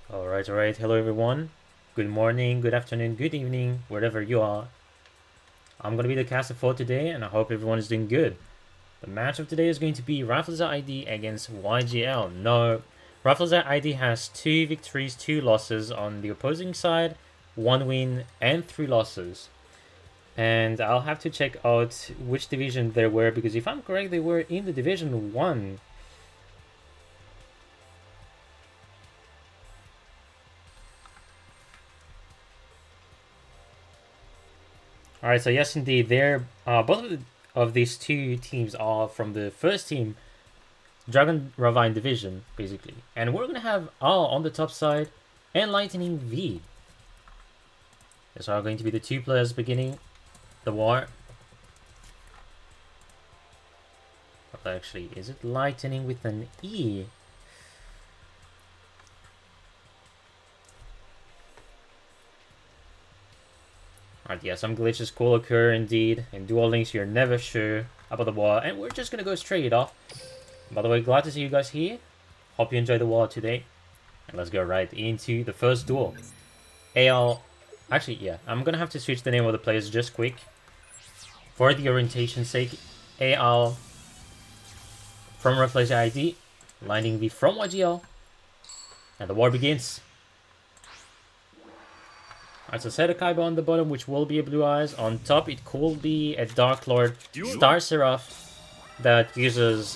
Alright. Hello everyone. Good morning, good afternoon, good evening, wherever you are. I'm gonna be the caster for today, and I hope everyone is doing good. The match of today is going to be RAFFLESIA ID against YGL. No, RAFFLESIA ID has 2 victories, 2 losses on the opposing side, 1 win and 3 losses. And I'll have to check out which division they were, because if I'm correct, they were in the Division 1. Alright, so yes, indeed, they're both of these two teams are from the first team, Dragon Ravine Division, basically. And we're gonna have R on the top side and Lightning V. These are going to be the 2 players beginning the war. But actually, is it Lightning with an E? Alright, yeah, some glitches could occur indeed. In Duel Links, you're never sure about the war. And we're just gonna go straight off. By the way, glad to see you guys here. Hope you enjoyed the war today. And let's go right into the first duel. AL... Actually, yeah, I'm gonna have to switch the name of the players just quick. For the orientation's sake, AL from RAFFLESIA ID, Lightning V from YGL. And the war begins. Alright, so set a Kaiba on the bottom, which will be a Blue Eyes. On top, it could be a Dark Lord Star Seraph that uses,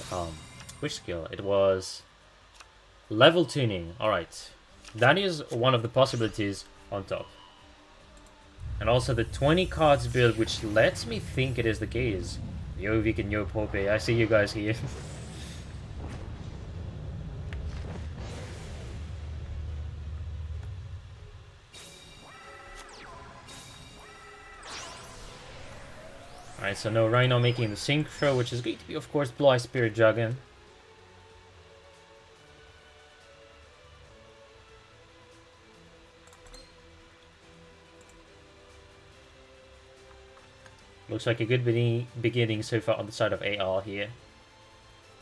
which skill? It was level tuning. Alright, that is one of the possibilities on top. And also the 20 cards build, which lets me think it is the case. Yo Vic and Yo Pope, I see you guys here. Alright, so no Rhino making the synchro, which is going to be, of course, Blue Eye Spirit Dragon. Looks like a good beginning so far on the side of AR here.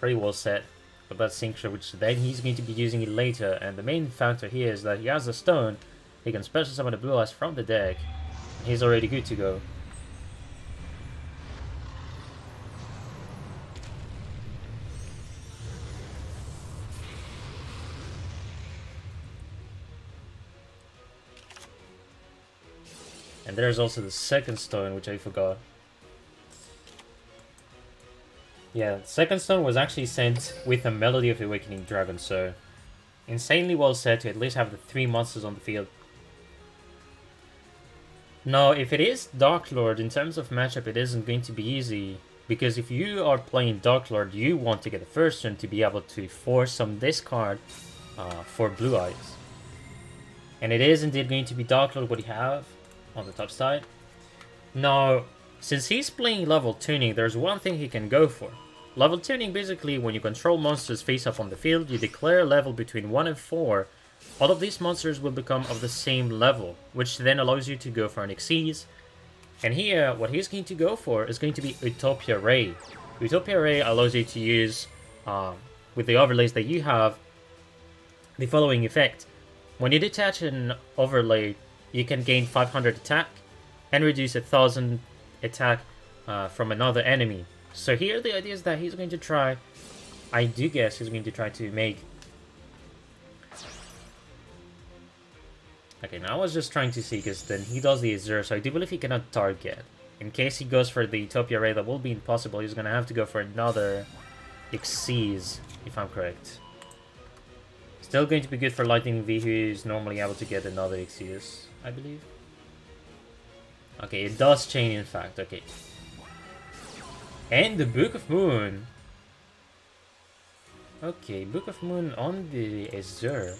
Pretty well set. But that synchro, which then he's going to be using it later. And the main factor here is that he has a stone. He can special summon the Blue Eyes from the deck. He's already good to go. And there's also the second stone, which I forgot. Yeah, the second stone was actually sent with a Melody of Awakening Dragon, so insanely well set to at least have the 3 monsters on the field. Now, if it is Dark Lord, in terms of matchup, it isn't going to be easy. Because if you are playing Dark Lord, you want to get the first turn to be able to force some discard for Blue Eyes. And it is indeed going to be Dark Lord what you have on the top side. Now, since he's playing level tuning, there's one thing he can go for. Level tuning, basically, when you control monsters face up on the field, you declare a level between 1 and 4. All of these monsters will become of the same level, which then allows you to go for an Xyz. And here, what he's going to go for is going to be Utopia Ray. Utopia Ray allows you to use, with the overlays that you have, the following effect. When you detach an overlay, you can gain 500 attack and reduce 1000 attack from another enemy. So here the idea is that he's going to try, I do guess he's going to try to make... Okay, now I was just trying to see, because then he does the Azure, so I do believe he cannot target. In case he goes for the Utopia Ray, that will be impossible. He's going to have to go for another Xyz, if I'm correct. Still going to be good for Lightning V, who is normally able to get another Xyz, I believe. Okay, it does chain, in fact. Okay. And the Book of Moon. Okay, Book of Moon on the Azure.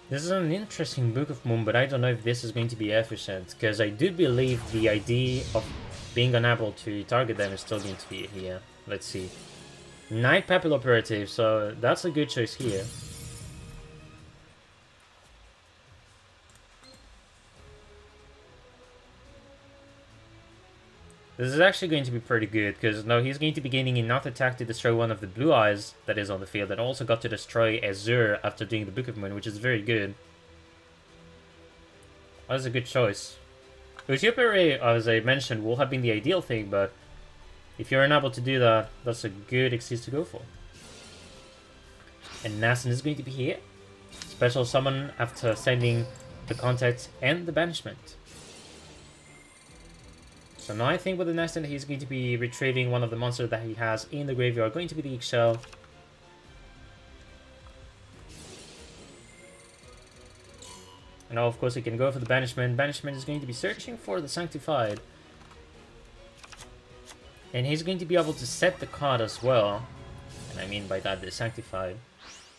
This is an interesting Book of Moon, but I don't know if this is going to be efficient, because I do believe the idea of being unable to target them is still going to be here. Let's see. Night Papil Operative, so that's a good choice here. This is actually going to be pretty good, because now he's going to be gaining enough attack to destroy one of the blue eyes that is on the field, and also got to destroy Azure after doing the Book of Moon, which is very good. That was a good choice. Utopia Ray, as I mentioned, will have been the ideal thing, but if you're unable to do that, that's a good excuse to go for. And Nasson is going to be here. Special summon after sending the contact and the banishment. So now I think with the Nasson he's going to be retrieving one of the monsters that he has in the graveyard, going to be the Eggshell. And now of course he can go for the banishment. Banishment is going to be searching for the Sanctified. And he's going to be able to set the card as well. And I mean by that the Sanctified.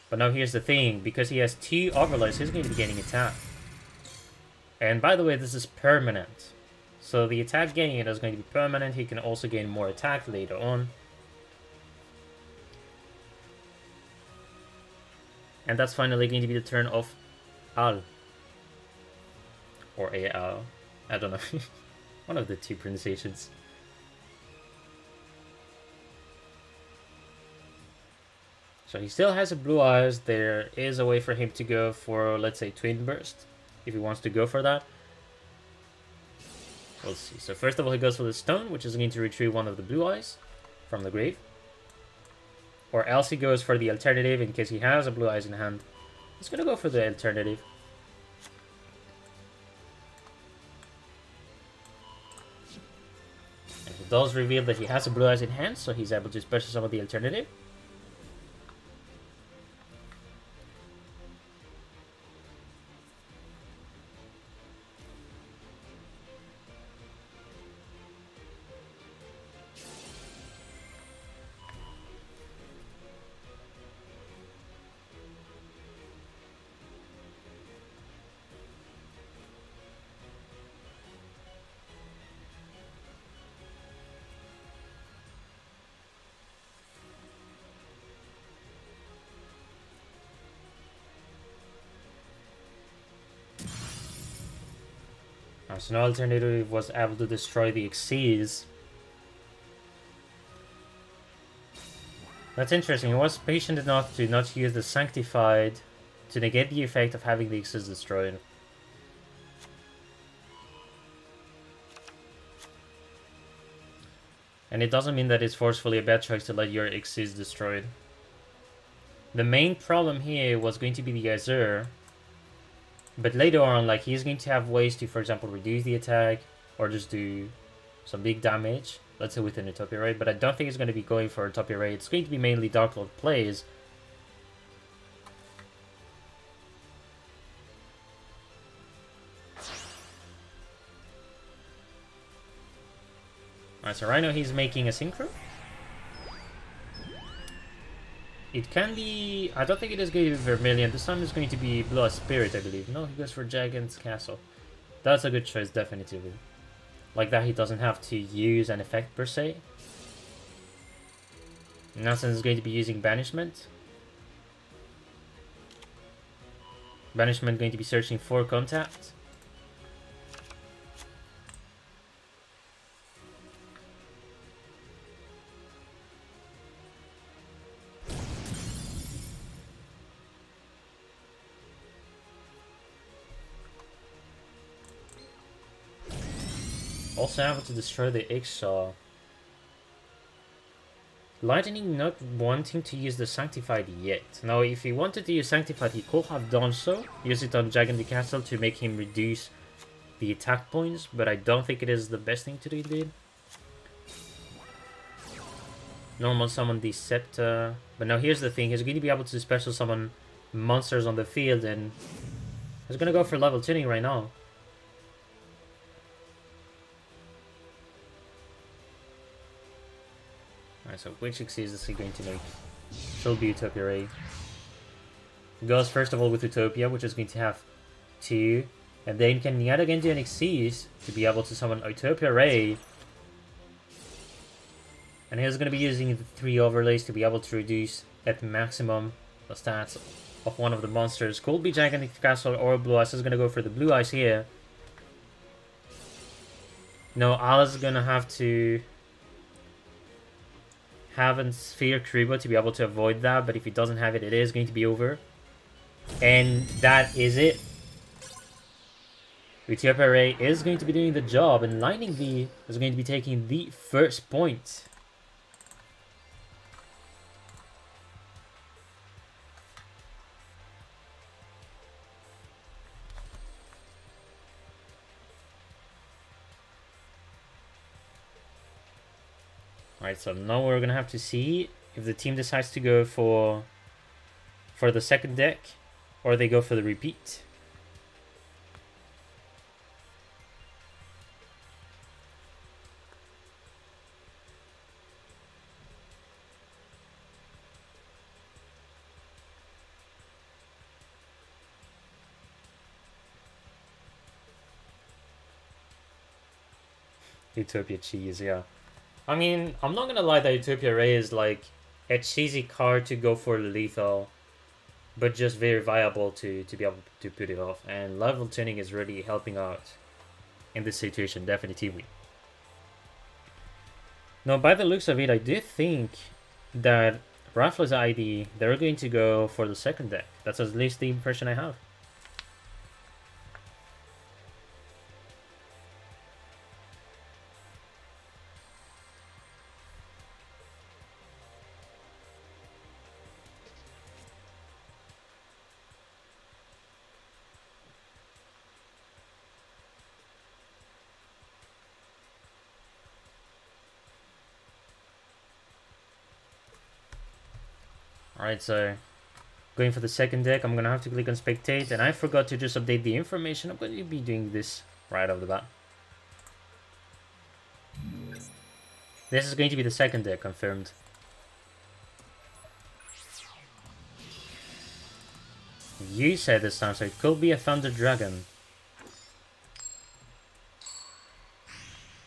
But now here's the thing, because he has 2 overlays, he's going to be getting attack. And by the way, this is permanent. So the attack gain is going to be permanent. He can also gain more attack later on. And that's finally going to be the turn of Al. Or Al. I don't know. One of the 2 pronunciations. So he still has a blue eyes. There is a way for him to go for, let's say, Twin Burst. If he wants to go for that. We'll see. So first of all, he goes for the stone, which is going to retrieve one of the blue eyes from the grave. Or else he goes for the alternative in case he has a blue eyes in hand. He's going to go for the alternative. And he does reveal that he has a blue eyes in hand, so he's able to special summon the alternative. So no alternative was able to destroy the Xyz. That's interesting. He was patient enough to not use the Sanctified to negate the effect of having the Xyz destroyed. And it doesn't mean that it's forcefully a bad choice to let your Xyz destroyed. The main problem here was going to be the Azure. But later on, like, he's going to have ways to, for example, reduce the attack or just do some big damage. Let's say with an Utopia Ray, but I don't think he's going to be going for Utopia Ray. It's going to be mainly Dark Lord plays. Alright, so right now he's making a Synchro. It can be... I don't think it is going to be Vermilion. This time it's going to be Blue Spirit, I believe. No, he goes for Gigant's Castle. That's a good choice, definitively. Like that, he doesn't have to use an effect per se. Nasson is going to be using Banishment. Banishment going to be searching for Contact. Also able to destroy the Eggshell. Lightning not wanting to use the Sanctified yet. Now, if he wanted to use Sanctified, he could have done so. Use it on Gigant Castle to make him reduce the attack points, but I don't think it is the best thing to do, indeed. Normal summon the Scepter. But now here's the thing, he's going to be able to special summon monsters on the field, and he's going to go for level tuning right now. Alright, so which Xyz is he going to make? Should be Utopia Ray. Goes first of all with Utopia, which is going to have 2. And then can yet again do an Xyz to be able to summon Utopia Ray. And he's going to be using the 3 overlays to be able to reduce at maximum the stats of one of the monsters. Could be Gigantic Castle or Blue Eyes. He's going to go for the Blue Eyes here. No, Alice is gonna have to have a Sphere Kribo to be able to avoid that, but if he doesn't have it, it is going to be over. And that is it. Ethiopia Ray is going to be doing the job, and Lightning V is going to be taking the first point. Alright, so now we're gonna have to see if the team decides to go for the second deck, or they go for the repeat. Utopia Cheese, yeah. I mean, I'm not gonna lie that Utopia Ray is like a cheesy card to go for lethal, but just very viable to be able to put it off. And level tuning is really helping out in this situation, definitively. Now, by the looks of it, I do think that RAFFLESIA ID, they're going to go for the second deck. That's at least the impression I have. Alright, so going for the second deck, I'm going to have to click on Spectate, and I forgot to just update the information. I'm going to be doing this right off the bat. This is going to be the second deck, confirmed. You said this time, so it could be a Thunder Dragon.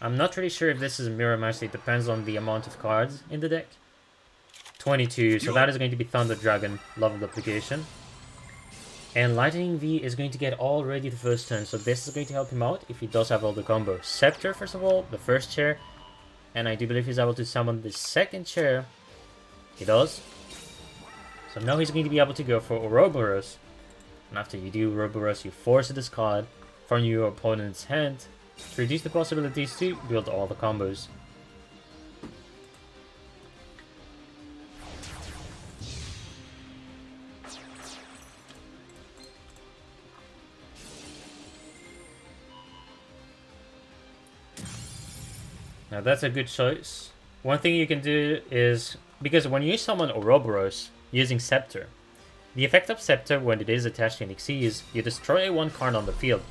I'm not really sure if this is a mirror match, it depends on the amount of cards in the deck. 22, so that is going to be Thunder Dragon level application. And Lightning V is going to get already the first turn, so this is going to help him out if he does have all the combos. Scepter, first of all, the first chair, and I do believe he's able to summon the second chair. He does. So now he's going to be able to go for Ouroboros. And after you do Ouroboros, you force a discard from your opponent's hand to reduce the possibilities to build all the combos. Now that's a good choice. One thing you can do is, because when you summon Ouroboros using Scepter, the effect of Scepter when it is attached to an Xyz is you destroy one card on the field.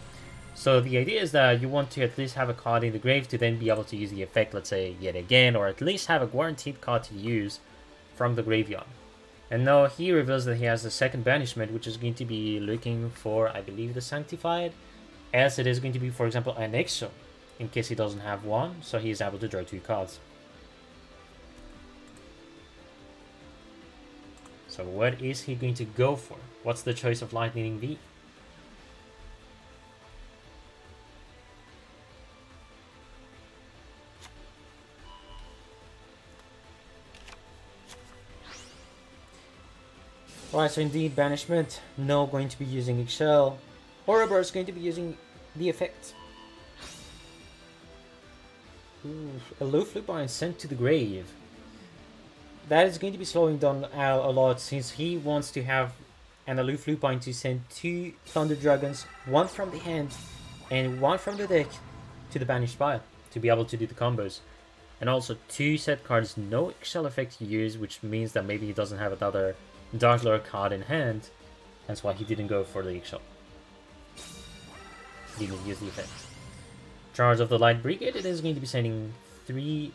So the idea is that you want to at least have a card in the grave to then be able to use the effect, let's say, yet again, or at least have a guaranteed card to use from the graveyard. And now he reveals that he has a second banishment, which is going to be looking for, I believe, the Sanctified, as it is going to be, for example, an Exo, in case he doesn't have one, so he is able to draw 2 cards. So what is he going to go for? What's the choice of Lightning V? Alright, so indeed, Banishment, no going to be using Excel. Ouroboros is going to be using the effect. Ooh, Aloof Lupine sent to the grave. That is going to be slowing down Al a lot, since he wants to have an Aloof Lupine to send 2 Thunder Dragons, 1 from the hand and 1 from the deck to the banished pile to be able to do the combos. And also 2 set cards, no Excel effect to use, which means that maybe he doesn't have another Dark Lord card in hand. That's why he didn't go for the Excel. He didn't use the effect. Charge of the Light Brigade, it is going to be sending 3...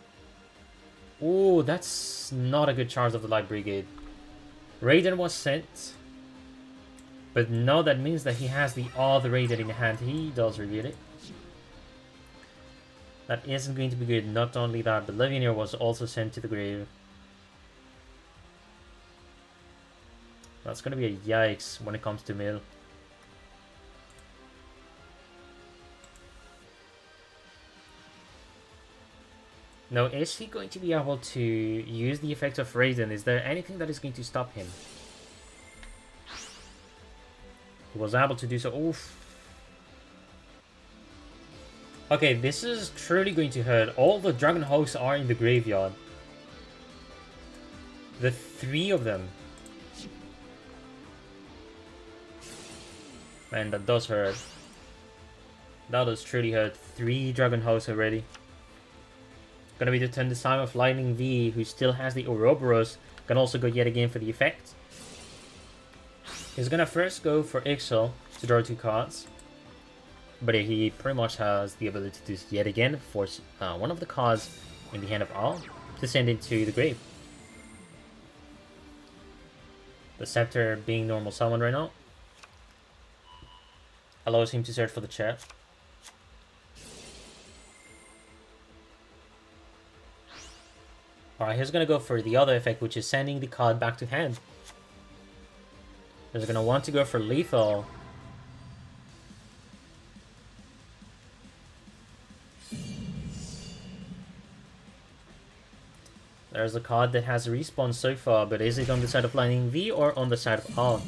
Oh, that's not a good Charge of the Light Brigade. Raiden was sent, but no, that means that he has the other Raiden in hand. He does reveal it. That isn't going to be good. Not only that, the Levianeer was also sent to the grave. That's going to be a yikes when it comes to mill. . Now, is he going to be able to use the effect of Raiden? Is there anything that is going to stop him? He was able to do so. Oof. Okay, this is truly going to hurt. All the dragon hosts are in the graveyard. The 3 of them. Man, that does hurt. That does truly hurt. 3 dragon hosts already. Gonna be the turn this time of Lightning V, who still has the Ouroboros. Can also go yet again for the effect. He's gonna first go for Ixel to draw 2 cards. But he pretty much has the ability to yet again force one of the cards in the hand of Al to send into the grave. The Scepter being normal summon right now allows him to search for the chat. Alright, he's gonna go for the other effect, which is sending the card back to hand. He's gonna want to go for lethal. There's a card that has a respawn so far, but is it on the side of Lightning V or on the side of Al?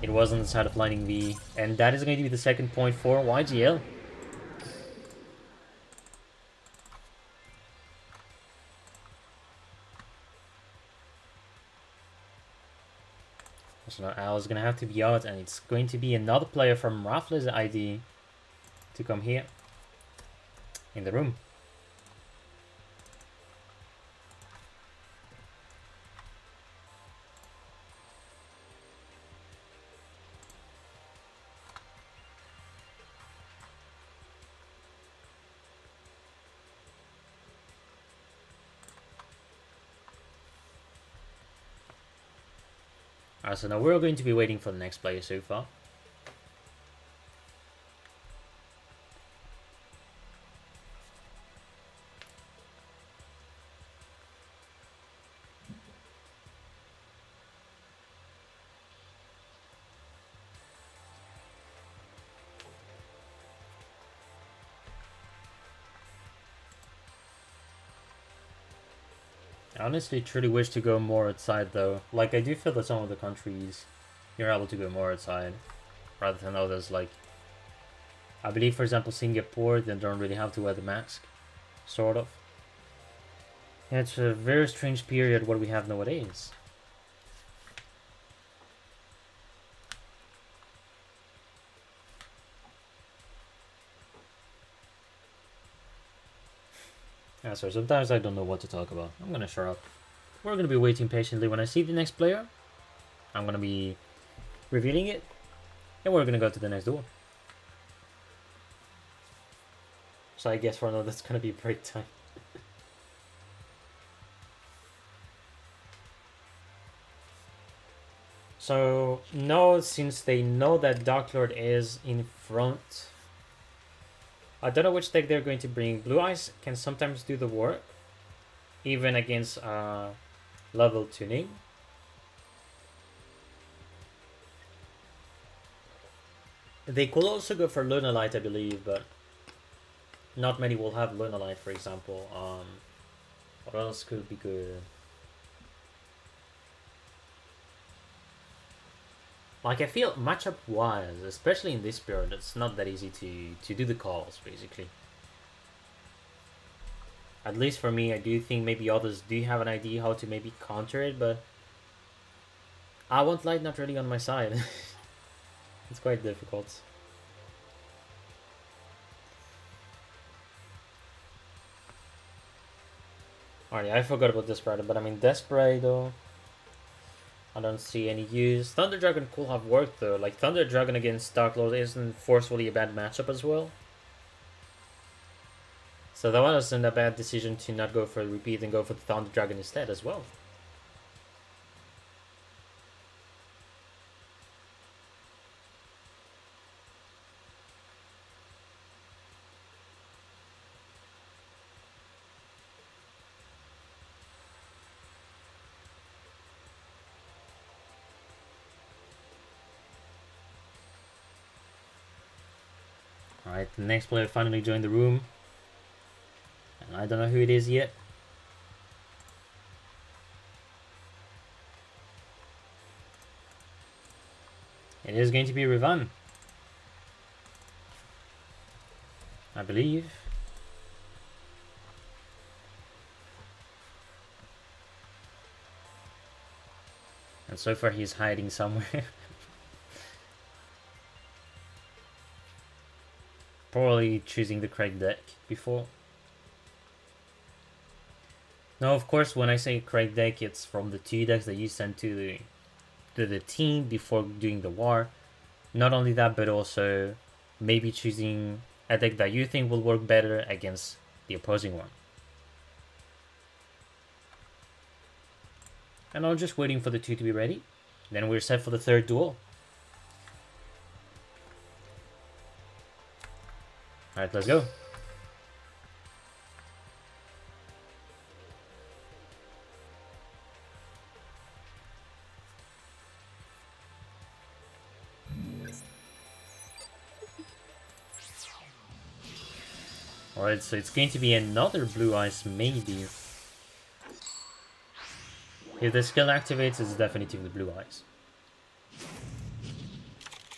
It was on the side of Lightning V, and that is going to be the second point for YGL. So now Al is going to have to be out, and it's going to be another player from RAFFLESIA ID to come here in the room. Alright, so now we're going to be waiting for the next player so far. I honestly truly wish to go more outside though. Like, I do feel that some of the countries you're able to go more outside rather than others. Like, I believe for example Singapore, they don't really have to wear the mask, sort of. Yeah, it's a very strange period what we have nowadays. Yeah, so sometimes I don't know what to talk about. I'm gonna shut up. We're gonna be waiting patiently. When I see the next player, I'm gonna be revealing it, and we're gonna go to the next door. So I guess for now that's gonna be break time. So no, since they know that Dark Lord is in front, I don't know which deck they're going to bring. Blue Eyes can sometimes do the work, even against level tuning. They could also go for Lunalight, I believe, but not many will have Lunalight, for example. What else could be good? Like, I feel matchup-wise, especially in this period, it's not that easy to do the calls, basically. At least for me, I do think maybe others do have an idea how to maybe counter it, but I want light not really on my side. It's quite difficult. Alright, I forgot about Desperado, but I mean Desperado, I don't see any use. Thunder Dragon could have worked though. Like, Thunder Dragon against Dark Lord isn't forcefully a bad matchup as well. So that wasn't a bad decision to not go for a repeat and go for the Thunder Dragon instead as well. Alright, the next player finally joined the room. And I don't know who it is yet. It is going to be Rivan, I believe. And so far he's hiding somewhere. Probably choosing the correct deck before. Now, of course, when I say correct deck, it's from the 2 decks that you sent to the team before doing the war. Not only that, but also maybe choosing a deck that you think will work better against the opposing one. And I'm just waiting for the 2 to be ready. Then we're set for the 3rd duel. Alright, let's go. Alright, so it's going to be another blue eyes maybe. If the skill activates, it's definitively blue eyes.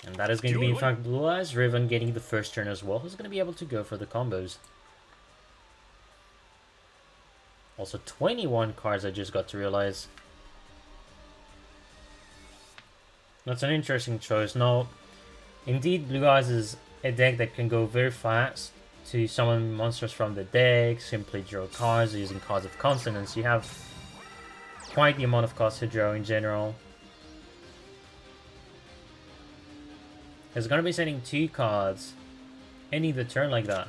And that is going to be in fact blue eyes. Riven getting the first turn as well. Who's going to be able to go for the combos? Also 21 cards I just got to realize. That's an interesting choice. Now, indeed blue eyes is a deck that can go very fast to summon monsters from the deck, simply draw cards using cards of consonance. You have quite the amount of cards to draw in general. It's gonna be sending 2 cards ending the turn like that.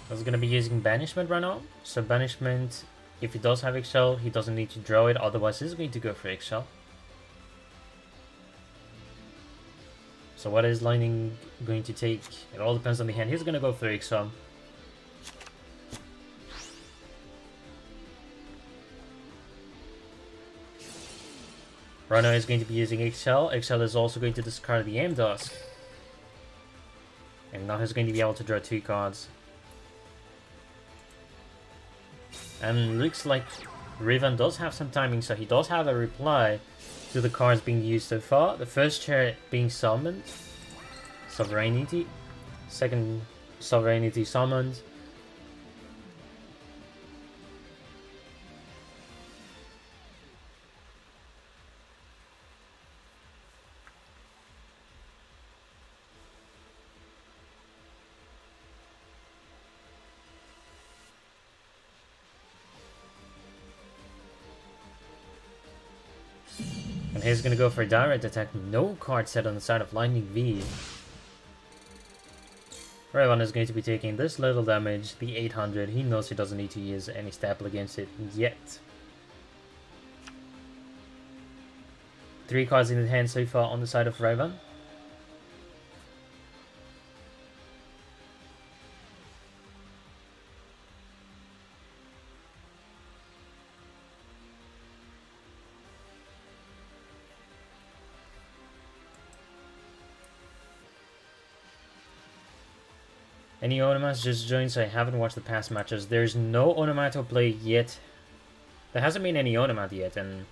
I was going to be using Banishment right now. So Banishment, if he does have Excel, he doesn't need to draw it. Otherwise, he's going to go for Excel. So what is Lightning going to take? It all depends on the hand. He's going to go for Excel. Right now he's going to be using Excel. Excel is also going to discard the M-Dusk. And now he's going to be able to draw 2 cards. And looks like Riven does have some timing, so he does have a reply to the cards being used so far. The first chair being summoned, Sovereignty. Second, Sovereignty summoned. And he's gonna go for a direct attack. No card set on the side of Lightning V. Raven is going to be taking this little damage, the 800. He knows he doesn't need to use any staple against it yet. 3 cards in his hand so far on the side of Raven. Any Onomats just joined, so I haven't watched the past matches. There's no Onomato play yet. There hasn't been any Onomat yet, and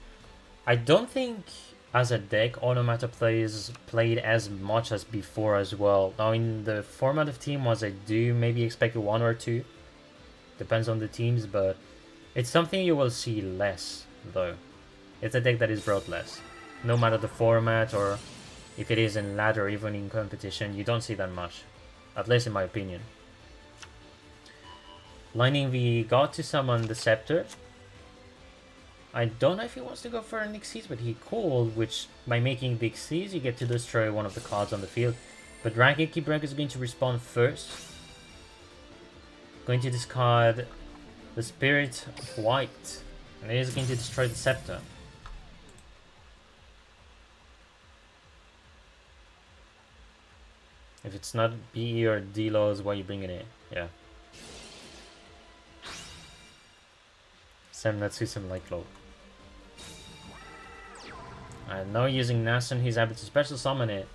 I don't think as a deck Onomato plays played as much as before as well. Now in the format of Team Wars, I do maybe expect 1 or 2. Depends on the teams, but it's something you will see less though. It's a deck that is brought less. No matter the format or if it is in ladder or even in competition, you don't see that much. At least in my opinion. Lightning V got to summon the Scepter. I don't know if he wants to go for an Xyz, but he could, which by making the Xyz you get to destroy one of the cards on the field. But Raigeki Break is going to respond first. Going to discard the Spirit of White. And he is going to destroy the scepter. If it's not BE or D lows, why are you bringing it? Yeah. 7 Natsu, 7 light low. And now using Nassun, he's able to special summon it.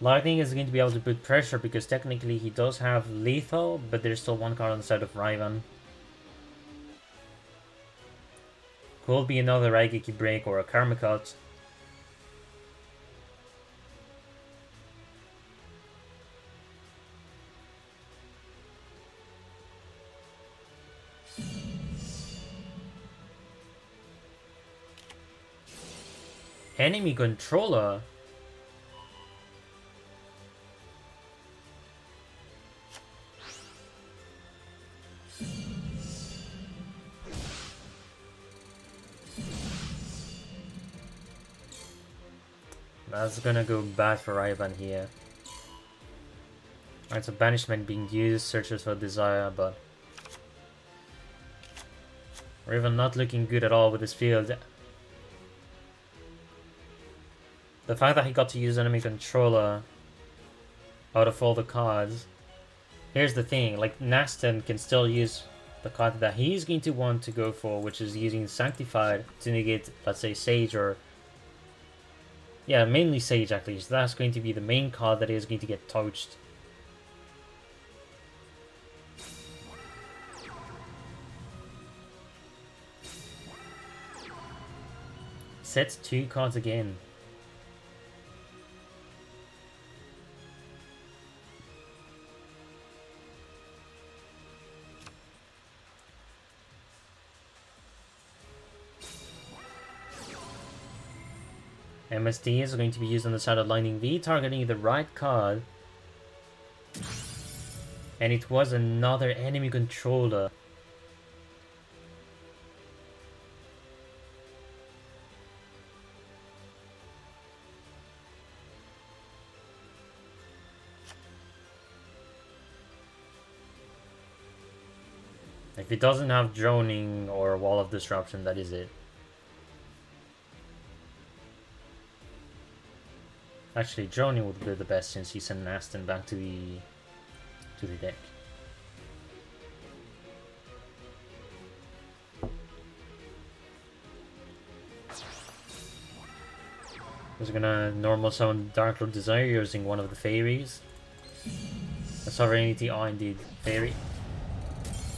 Lightning is going to be able to put pressure because technically he does have lethal, but there's still one card on the side of Riven. Could be another Raigeki break or a Karma cut. Enemy controller. That's gonna go bad for Riven here. Alright, so banishment being used, searches for desire, but Riven not looking good at all with his field. The fact that he got to use enemy controller out of all the cards. Here's the thing, like Naston can still use the card that he's going to want to go for, which is using Sanctified to negate, let's say, Sage or... yeah, mainly Sage actually, so that's going to be the main card that is going to get touched. Sets 2 cards again. MSD is going to be used on the side of Lightning V, targeting the right card. And it was another enemy controller. If it doesn't have droning or wall of disruption, that is it. Actually, droning would be the best since he sent Naston back to the deck. He's gonna normal summon Dark Lord Desire using one of the fairies. The Sovereignty, oh indeed, fairy.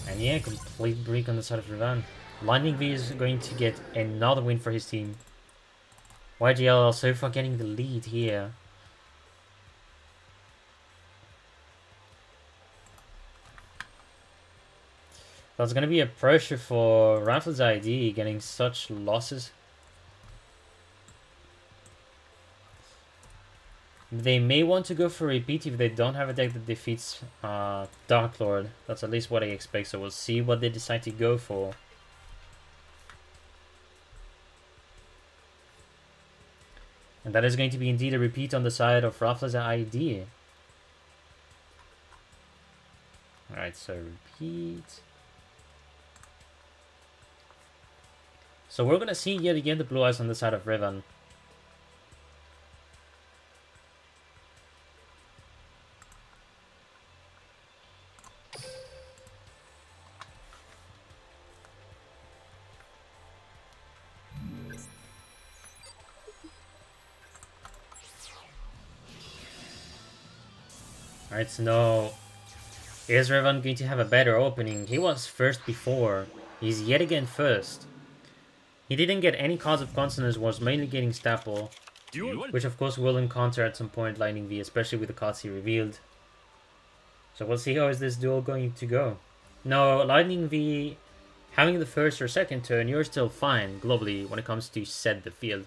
And yeah, complete break on the side of Riven. Lightning V is going to get another win for his team. YGO so far getting the lead here. That's going to be a pressure for RAFFLESIA ID getting such losses. They may want to go for a repeat if they don't have a deck that defeats Dark Lord. That's at least what I expect, so we'll see what they decide to go for. And that is going to be indeed a repeat on the side of RAFFLESIA ID. Alright, so repeat. So we're going to see yet again the blue eyes on the side of Riven. Alright, so now, is Riven going to have a better opening? He was first before. He's yet again first. He didn't get any cards of consonance, was mainly getting Staple. Which of course we'll encounter at some point Lightning V, especially with the cards he revealed. So we'll see how is this duel going to go. Now, Lightning V, having the first or second turn, you're still fine globally when it comes to set the field.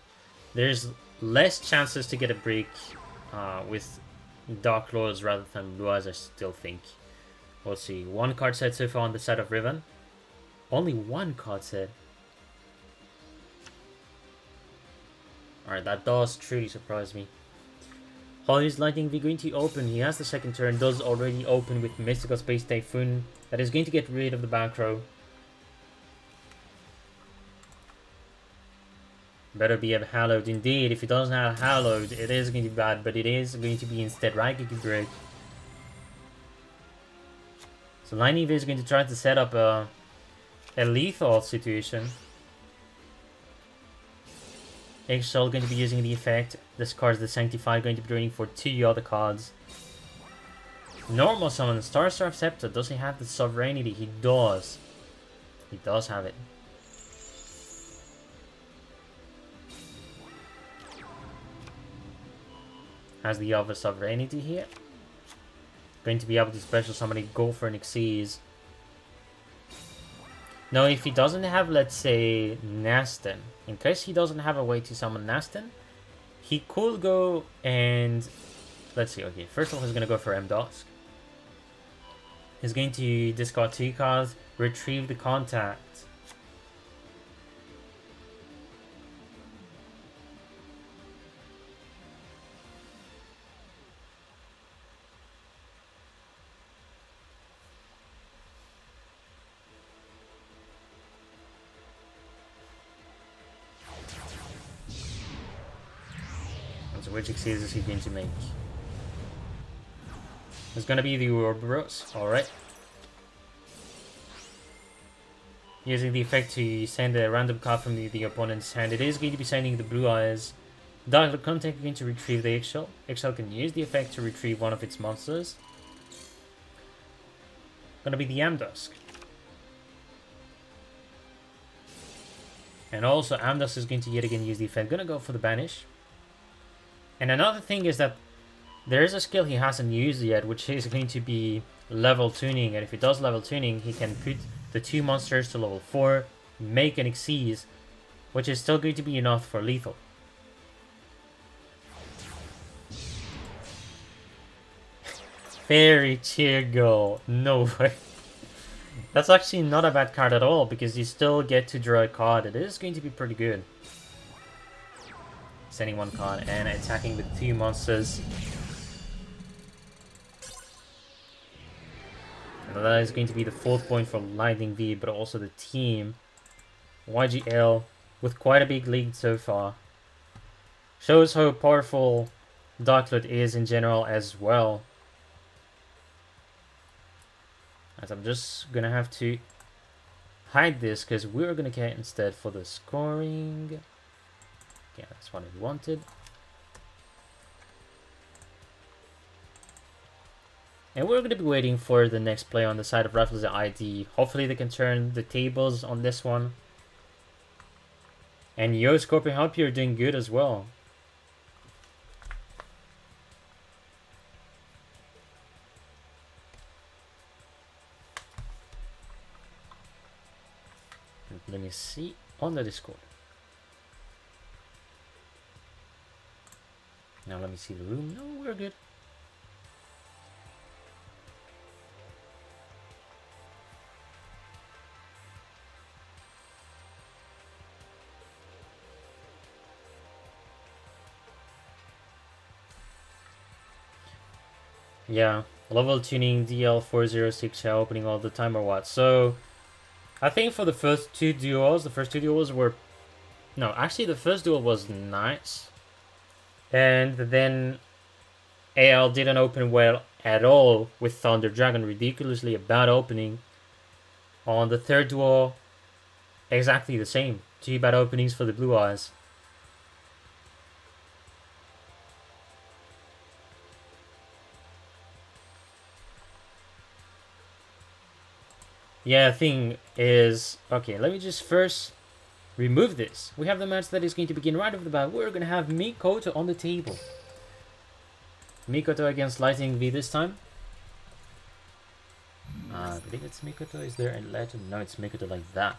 There's less chances to get a break with Dark Lords rather than Blue Eyes, I still think. We'll see. One card set so far on the side of Riven. Only one card set. Alright, that does truly surprise me. How is Lightning V going to open? He has the second turn, does already open with Mystical Space Typhoon. That is going to get rid of the back row. Better be a Hallowed indeed. If it doesn't have Hallowed, it is going to be bad, but it is going to be instead Raigeki Break. So Lightning V is going to try to set up a lethal situation. Eggshell going to be using the effect. This card is the Sanctified, going to be draining for 2 other cards. Normal summon, Starstar Scepter. Does he have the Sovereignty? He does. He does have it. Has the other Sovereignty here. Going to be able to special summon it, go for an Xyz. Now, if he doesn't have, let's say, Naston, in case he doesn't have a way to summon Naston, he could go and... Let's see, okay, first of all, he's going to go for M-Dusk. He's going to discard 2 cards, retrieve the Contact. So which Xyz is he going to make? It's going to be the Ouroboros, alright. Using the effect to send a random card from the opponent's hand. It is going to be sending the Blue Eyes. Dark Contact going to retrieve the Eggshell. Eggshell can use the effect to retrieve one of its monsters. Going to be the M-Dusk. And also M-Dusk is going to yet again use the effect. Going to go for the Banish. And another thing is that there is a skill he hasn't used yet, which is going to be level tuning. And if he does level tuning, he can put the 2 monsters to level 4, make an Xyz, which is still going to be enough for lethal. Fairy Cheer Girl. No way. That's actually not a bad card at all, because you still get to draw a card. It is going to be pretty good. Sending 1 card and attacking with 2 monsters. And that is going to be the 4th point for Lightning V, but also the team. YGL with quite a big lead so far. Shows how powerful Dark Lord is in general as well. As I'm just gonna have to hide this because we're gonna get instead for the scoring. Yeah, that's what I wanted. And we're going to be waiting for the next play on the side of RAFFLESIA ID. Hopefully they can turn the tables on this one. And yo, Scorpion, hope you're doing good as well. Let me see on the Discord. Now let me see the room. No, we're good. Yeah, level tuning DL406 opening all the time or what? So, I think for the first 2 duels, were... No, actually the first duel was nice. And then AL didn't open well at all with Thunder Dragon. Ridiculously a bad opening. On the 3rd duel, exactly the same. 2 bad openings for the Blue Eyes. Yeah, thing is... Okay, let me just first remove this. We have the match that is going to begin right off the bat. We're going to have Mikoto on the table. Mikoto against Lightning V this time. I believe it's Mikoto. Is there a legend? No, it's Mikoto like that.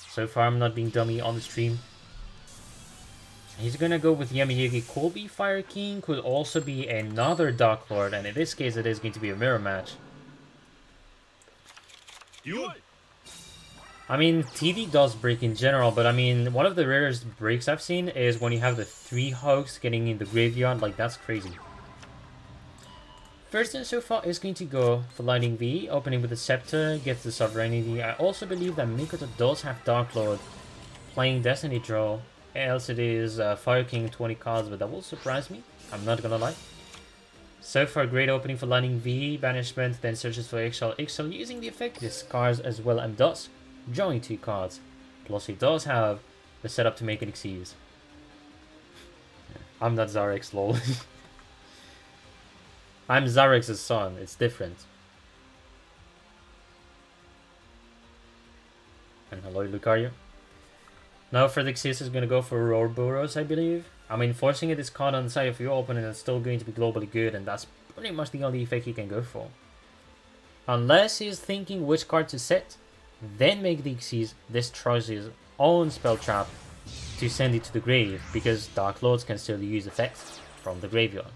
So far, I'm not being dummy on the stream. He's going to go with Yamiyuki. Could be Fire King. Could also be another Dark Lord. And in this case, it is going to be a mirror match. I mean, TV does break in general, but I mean, one of the rarest breaks I've seen is when you have the 3 Hogs getting in the graveyard. Like, that's crazy. First in so far is going to go for Lightning V, opening with the Scepter, gets the Sovereignty. I also believe that Mikoto does have Dark Lord. playing Destiny Draw, else it is Fire King 20 cards, but that will surprise me. I'm not gonna lie. So far, great opening for Lightning V, Banishment, then searches for Eggshell. Eggshell using the effect, discards as well and does drawing 2 cards. Plus he does have the setup to make an Xyz. I'm not Zarex, lol. I'm Zarex's son, it's different. And hello, Lucario. Now for the Xyz is going to go for Ouroboros, I believe. I mean, forcing it is card on the side of your opponent is still going to be globally good, and that's pretty much the only effect he can go for. Unless he's thinking which card to set, then make the Xyz destroys his own spell trap to send it to the grave, because Dark Lords can still use effects from the graveyard.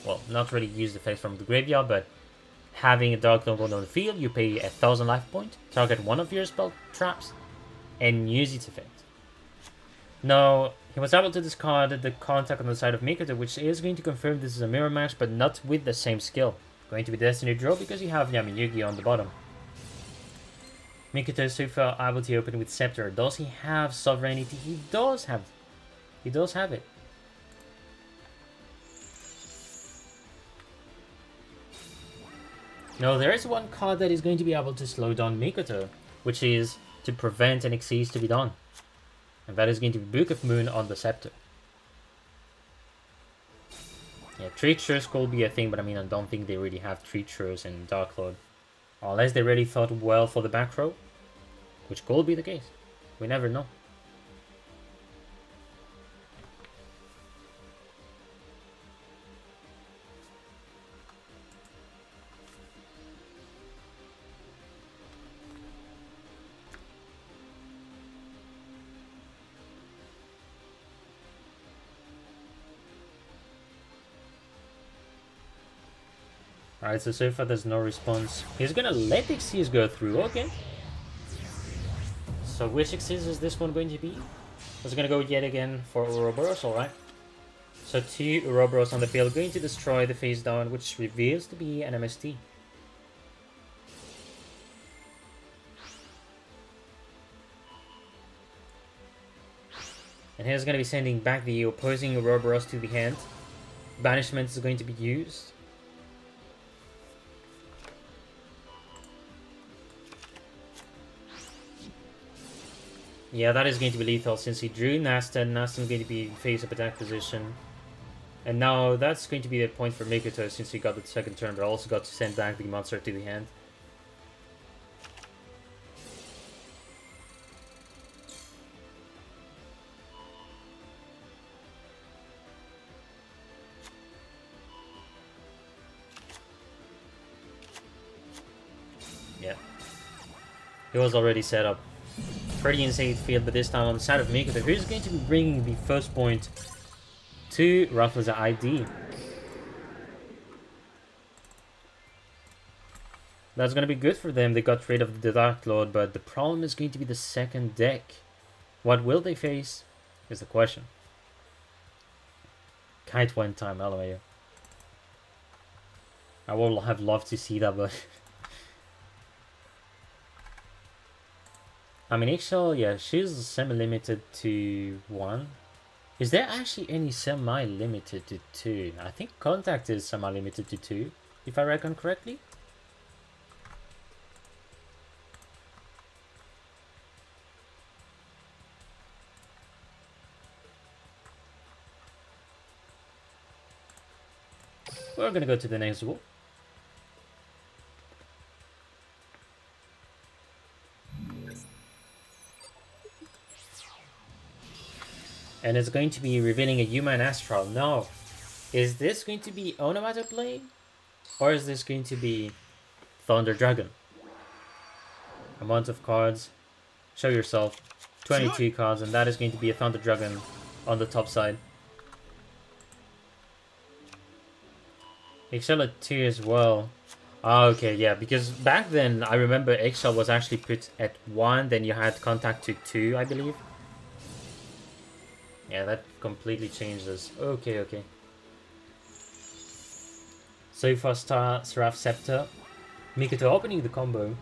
Well, not really use effects from the graveyard, but having a Dark Lord on the field, you pay 1000 life point, target one of your spell traps, and use its effect. Now, he was able to discard the contact on the side of Mikoto, which is going to confirm this is a mirror match, but not with the same skill. Going to be Destiny Draw because you have YGO on the bottom. Mikoto so far able to open with Scepter. Does he have Sovereignty? He does have it. Now, there is one card that is going to be able to slow down Mikoto, which is to prevent an Xyz to be done. And that is going to be Book of Moon on the Scepter. Yeah, Treacherous could be a thing, but I mean, I don't think they really have Treacherous in Dark Lord. Unless they really thought well for the back row, which could be the case. We never know. Alright, so far there's no response. He's gonna let the Xyz go through, okay. So which Xyz is this one going to be? It's gonna go yet again for Ouroboros, alright. So 2 Ouroboros on the field, going to destroy the face down, which reveals to be an MST. And he's gonna be sending back the opposing Ouroboros to the hand. Banishment is going to be used. Yeah, that is going to be lethal since he drew Nasta. Nasta's going to be face-up attack position. And now that's going to be the point for Mikoto since he got the second turn, but also got to send back the monster to the hand. Yeah. He was already set up. Pretty insane field, but this time on the side of Mikoto, who's going to be bringing the first point to RAFFLESIA ID. That's going to be good for them. They got rid of the Dark Lord, but the problem is going to be the second deck. What will they face is the question. Kite one time, LOL. I would have loved to see that, but I mean, Eggshell, yeah, she's semi-limited to 1. Is there actually any semi-limited to 2? I think Contact is semi-limited to 2, if I reckon correctly. We're gonna go to the next wall. And it's going to be revealing a human astral. No. Is this going to be Onomato play? Or is this going to be Thunder Dragon? Amount of cards. Show yourself. 22 cards, and that is going to be a Thunder Dragon on the top side. Eggshell at 2 as well. Ah, okay, yeah, because back then I remember Eggshell was actually put at 1, then you had Contact to 2, I believe. Yeah, that completely changes. Okay, okay. So far, Seraph Scepter. Mikoto opening the combo.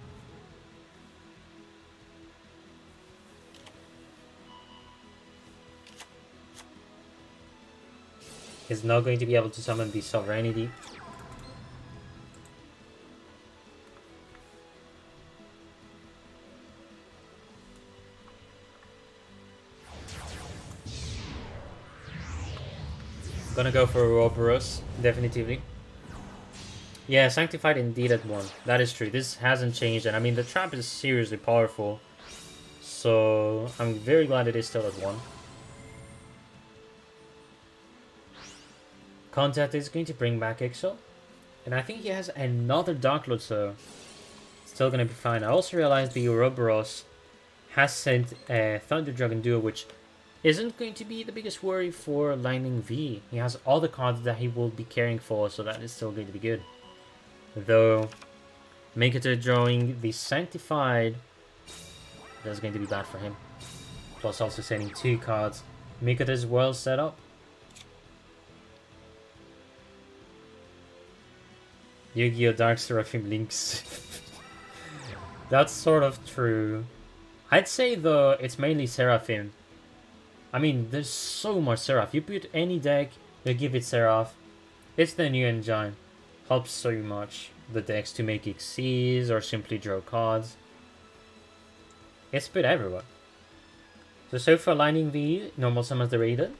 He's not going to be able to summon the Sovereignty. Gonna go for Ouroboros, definitively. Yeah, Sanctified indeed at 1. That is true. This hasn't changed, and I mean, the trap is seriously powerful. So, I'm very glad it is still at 1. Contact is going to bring back Exile. And I think he has another Dark Lord, so still gonna be fine. I also realized the Ouroboros has sent a Thunder Dragon Duo, which isn't going to be the biggest worry for Lightning V. He has all the cards that he will be caring for, so that is still going to be good. Though, Mikoto drawing the Sanctified, that's going to be bad for him. Plus also sending 2 cards. Mikoto is well set up. YGO Dark Seraphim Links. That's sort of true. I'd say though, it's mainly Seraphim. I mean, there's so much Seraph. You put any deck, you give it Seraph. It's the new engine. Helps so much the decks to make Xyz or simply draw cards. It's put everywhere. So far Lightning V, normal summons the Raiden.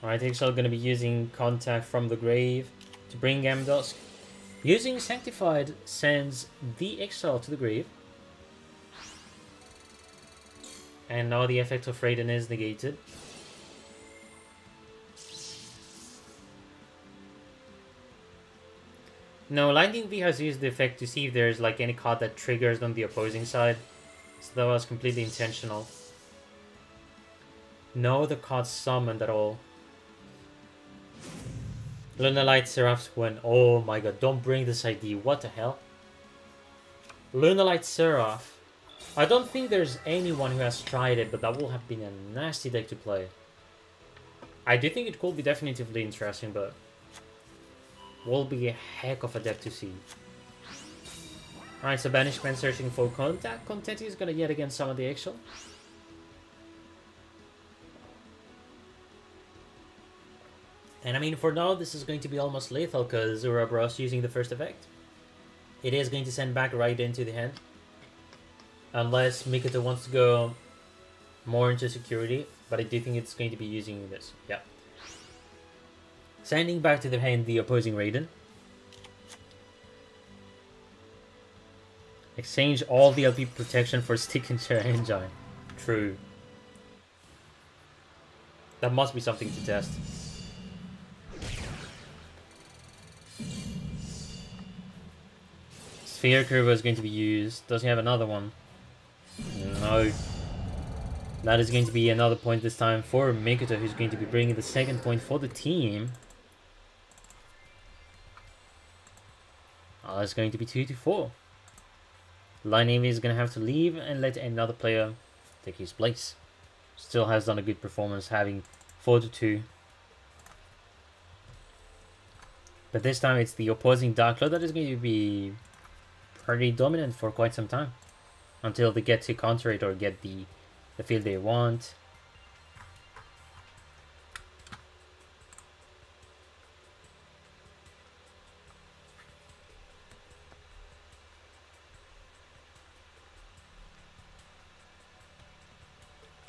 Alright, Exile gonna be using Contact from the grave to bring Gamdusk. Using Sanctified sends the Exile to the grave. And now the effect of Raiden is negated. No, Lightning V has used the effect to see if there's like any card that triggers on the opposing side. So that was completely intentional. No, the card summoned at all. Lunalight Seraph's win. Oh my god, don't bring this ID. What the hell? Lunalight Seraph. I don't think there's anyone who has tried it, but that will have been a nasty deck to play. I do think it could be definitively interesting, but will be a heck of a deck to see. Alright, so Banishment searching for Contact. Contact is gonna yet again summon the Exile. And I mean, for now, this is going to be almost lethal because Ouroboros using the first effect. It is going to send back right into the hand. Unless Mikoto wants to go more into security. But I do think it's going to be using this. Yeah. Sending back to the hand the opposing Raiden. Exchange all the LP protection for Stick and Chair Engine. True. That must be something to test. Sphere Curve is going to be used. Does he have another one? No. That is going to be another point this time for Mikoto, who's going to be bringing the second point for the team. Oh, it's going to be 2-4. Lightning V is going to have to leave and let another player take his place. Still has done a good performance, having 4-2. But this time it's the opposing Dark Lord that is going to be pretty dominant for quite some time. Until they get to counter it or get the field they want.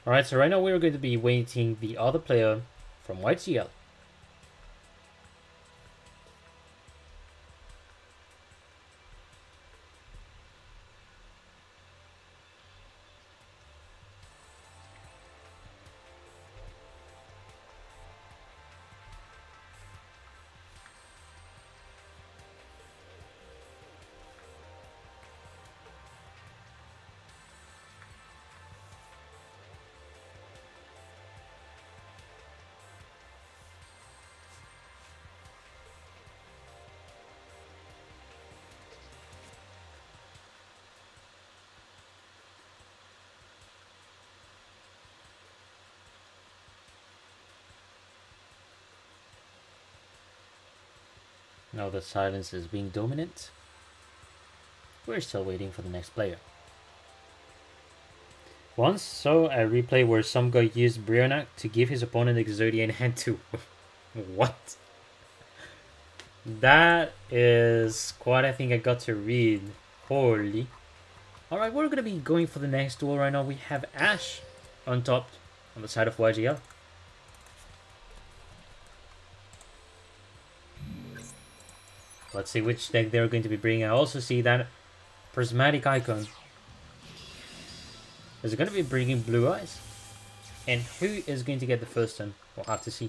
Alright, so right now we're going to be waiting the other player from YGO. Now that silence is being dominant, we're still waiting for the next player. Once saw a replay where some guy used Brionac to give his opponent Exodia in hand too. What? That is quite a thing I got to read. Holy. Alright, we're gonna be going for the next duel right now. We have Ash on top on the side of YGO. Let's see which deck they're going to be bringing. I also see that Prismatic Icon is going to be bringing Blue Eyes. And who is going to get the first turn? We'll have to see.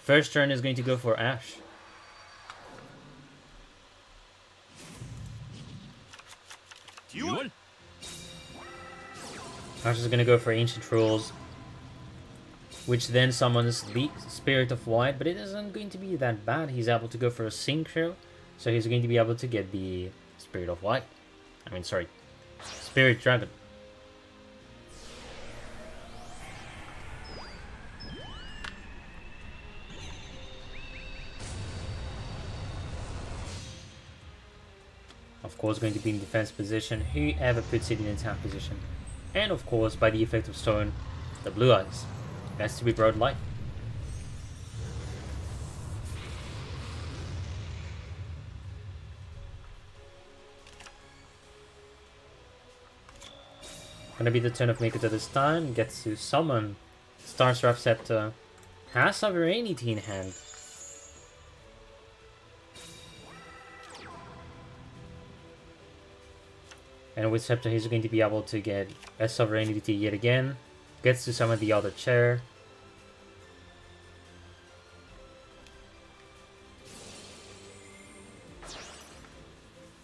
First turn is going to go for Ash. Duel. Ash is going to go for Ancient Rules, which then summons the Spirit of White, but it isn't going to be that bad. He's able to go for a Synchro, so he's going to be able to get the Spirit of White. I mean, sorry, Spirit Dragon. Of course, going to be in defense position, whoever puts it in attack position. And of course, by the effect of Stone, the Blue Eyes. Has to be brought life. Gonna be the turn of Mikoto this time. Gets to summon Star's Scepter. Has Sovereignty in hand. And with Scepter, he's going to be able to get a Sovereignty yet again. Gets to summon the other chair.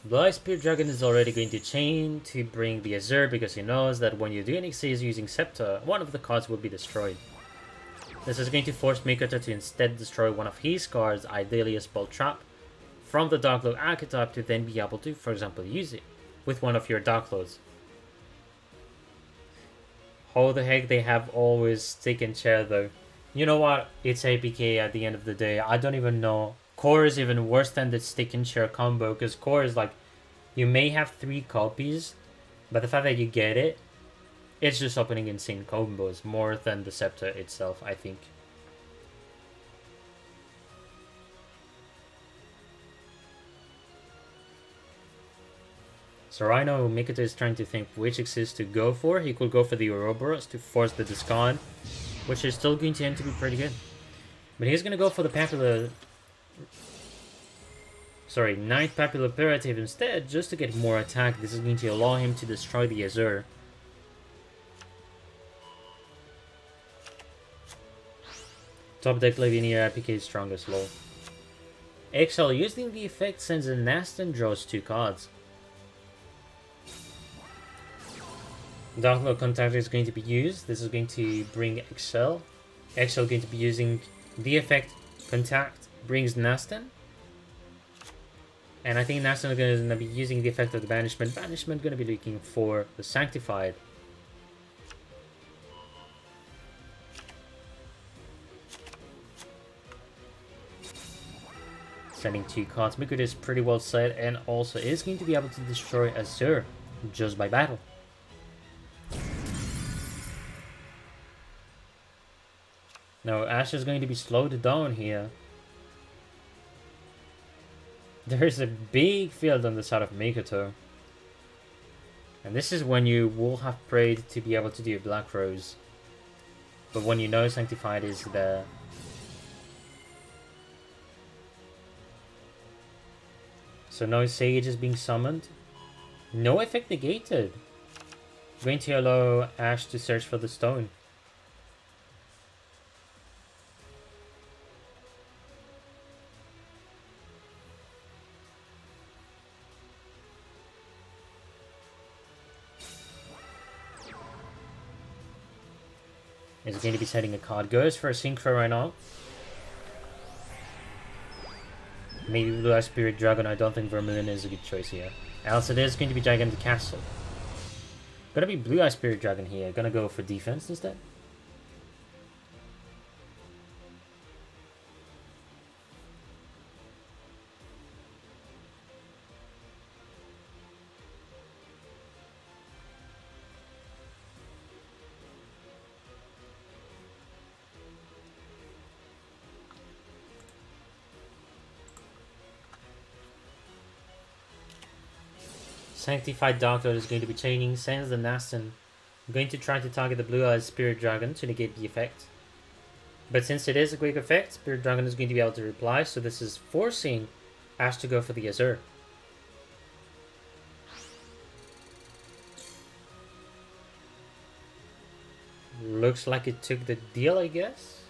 Blue Spirit Dragon is already going to chain to bring the Azure because he knows that when you do an Xyz using Scepter, one of the cards will be destroyed. This is going to force Mikoto to instead destroy one of his cards, ideally a Spell Trap, from the Dark Lord archetype to then be able to, for example, use it with one of your Dark Lords. How the heck they have always Stick and Chair though. You know what? It's APK at the end of the day. I don't even know. Core is even worse than the Stick and Chair combo, because Core is like, you may have 3 copies, but the fact that you get it, it's just opening insane combos more than the Scepter itself, I think. So right now, Mikoto is trying to think which Xyz to go for. He could go for the Ouroboros to force the discard, which is still going to end to be pretty good. But he's going to go for the Papilla... Sorry, Ninth Papilla Imperative instead, just to get more attack. This is going to allow him to destroy the Azure. Top deck Linear APK is strongest low. XL using the effect sends a Nast and draws 2 cards. Dark Lord Contactor is going to be used. This is going to bring XL. XL going to be using the effect Contact brings Nastan. And I think Nastan is going to be using the effect of the Banishment. Banishment going to be looking for the Sanctified. Sending 2 cards. Mikoto is pretty well set and also is going to be able to destroy Azure just by battle. Now Ash is going to be slowed down here. There's a big field on the side of Mikoto. And this is when you will have prayed to be able to do a Black Rose. But when you know Sanctified is there. So no Sage is being summoned. No effect negated. Going to allow Ash to search for the stone. Is going to be setting a card. Goes for a Synchro right now. Maybe Blue Eyes Spirit Dragon. I don't think Vermilion is a good choice here. Else it is going to be Gigantic Castle. Gonna be Blue Eyes Spirit Dragon here. Gonna go for defense instead. Sanctified Dark Lord is going to be chaining, sends the Nastin. Going to try to target the Blue Eyes Spirit Dragon to negate the effect. But since it is a quick effect, Spirit Dragon is going to be able to reply, so this is forcing Ash to go for the Azure. Looks like it took the deal, I guess.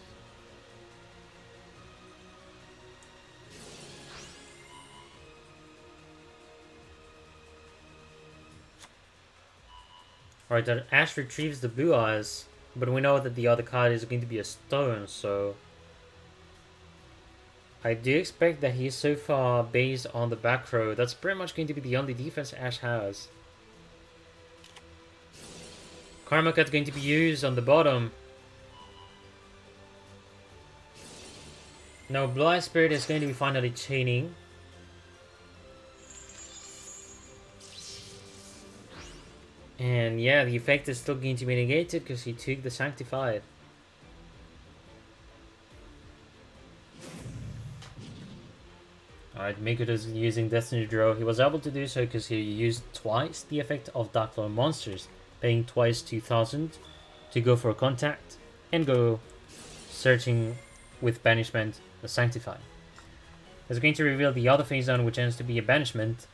Alright, then Ash retrieves the Blue Eyes, but we know that the other card is going to be a stone, so I do expect that he's so far based on the back row. That's pretty much going to be the only defense Ash has. Karma Cut going to be used on the bottom. Now Blue Eye Spirit is going to be finally chaining. And yeah, the effect is still going to be negated because he took the Sanctified. Alright, Mikoto is using Destiny Draw. He was able to do so because he used twice the effect of Dark Lord monsters, paying twice 2000 to go for a contact and go searching with banishment the Sanctified. It's going to reveal the other phase down, which ends to be a banishment.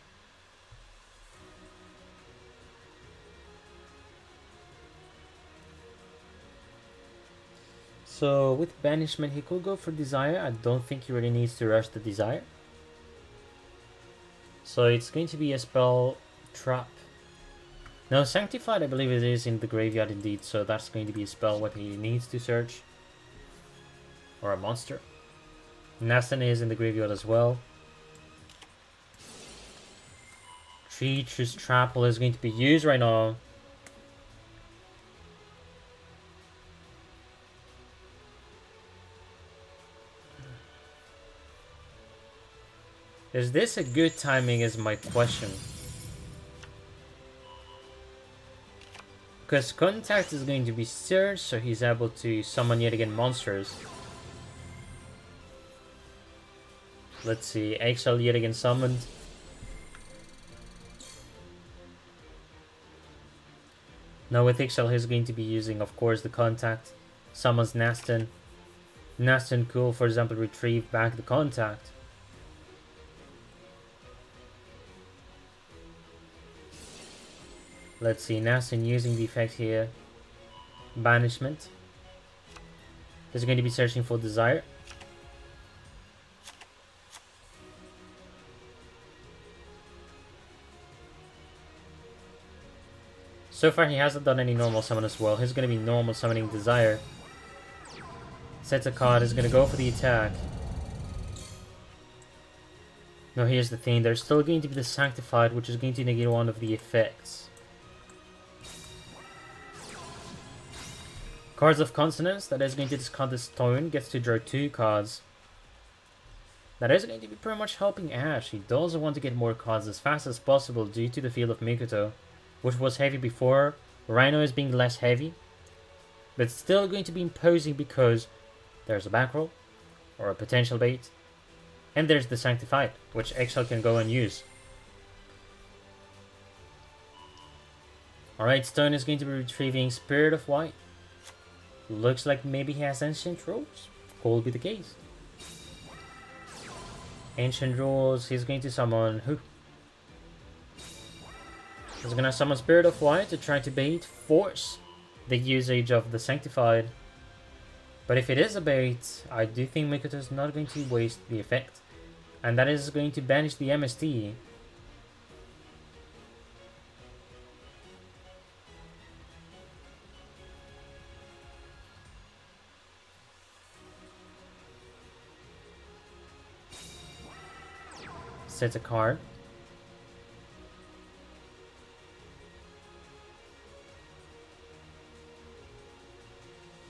So with banishment he could go for desire. I don't think he really needs to rush the desire. So it's going to be a spell trap. Now Sanctified I believe it is in the graveyard indeed, so that's going to be a spell what he needs to search. Or a monster. Nastin is in the graveyard as well. Treacherous Trapple is going to be used right now. Is this a good timing is my question. Because Contact is going to be searched, so he's able to summon yet again monsters. Let's see, Eggshell yet again summoned. Now with Eggshell he's going to be using of course the Contact. Summons Nastin. Nastin could for example retrieve back the Contact. Let's see, Nastin using the effect here. Banishment. Is going to be searching for desire. So far he hasn't done any normal summon as well. He's going to be normal summoning desire. Sets a card, is going to go for the attack. Now here's the thing, there's still going to be the Sanctified, which is going to negate one of the effects. Cards of Consonance, that is going to discard the stone, gets to draw 2 cards. That is going to be pretty much helping Ash. He does want to get more cards as fast as possible due to the field of Mikoto, which was heavy before. Rhino is being less heavy, but still going to be imposing because there's a back roll, or a potential bait, and there's the Sanctified, which Eggshell can go and use. Alright, Stone is going to be retrieving Spirit of White. Looks like maybe he has Ancient Rules. Could be the case. Ancient Rules, he's going to summon who? He's gonna summon Spirit of White to try to bait, force the usage of the Sanctified. But if it is a bait, I do think Mikoto is not going to waste the effect. And that is going to banish the MST. Sets a card.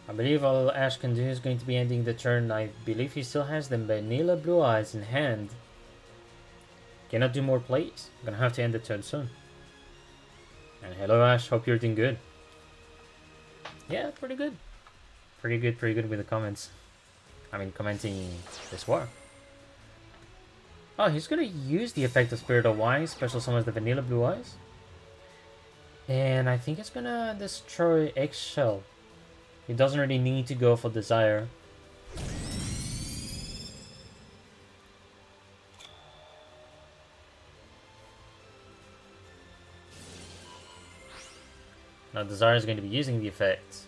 I believe all Ash can do is going to be ending the turn. I believe he still has the Vanilla Blue Eyes in hand. Cannot do more plays. I'm gonna have to end the turn soon. And hello Ash, hope you're doing good. Yeah, pretty good. Pretty good with the comments. I mean, commenting this war. Oh, he's gonna use the effect of Spirit of Wise, special summons the Vanilla Blue Eyes. And I think it's gonna destroy Eggshell. He doesn't really need to go for Desire. Now Desire is going to be using the effect.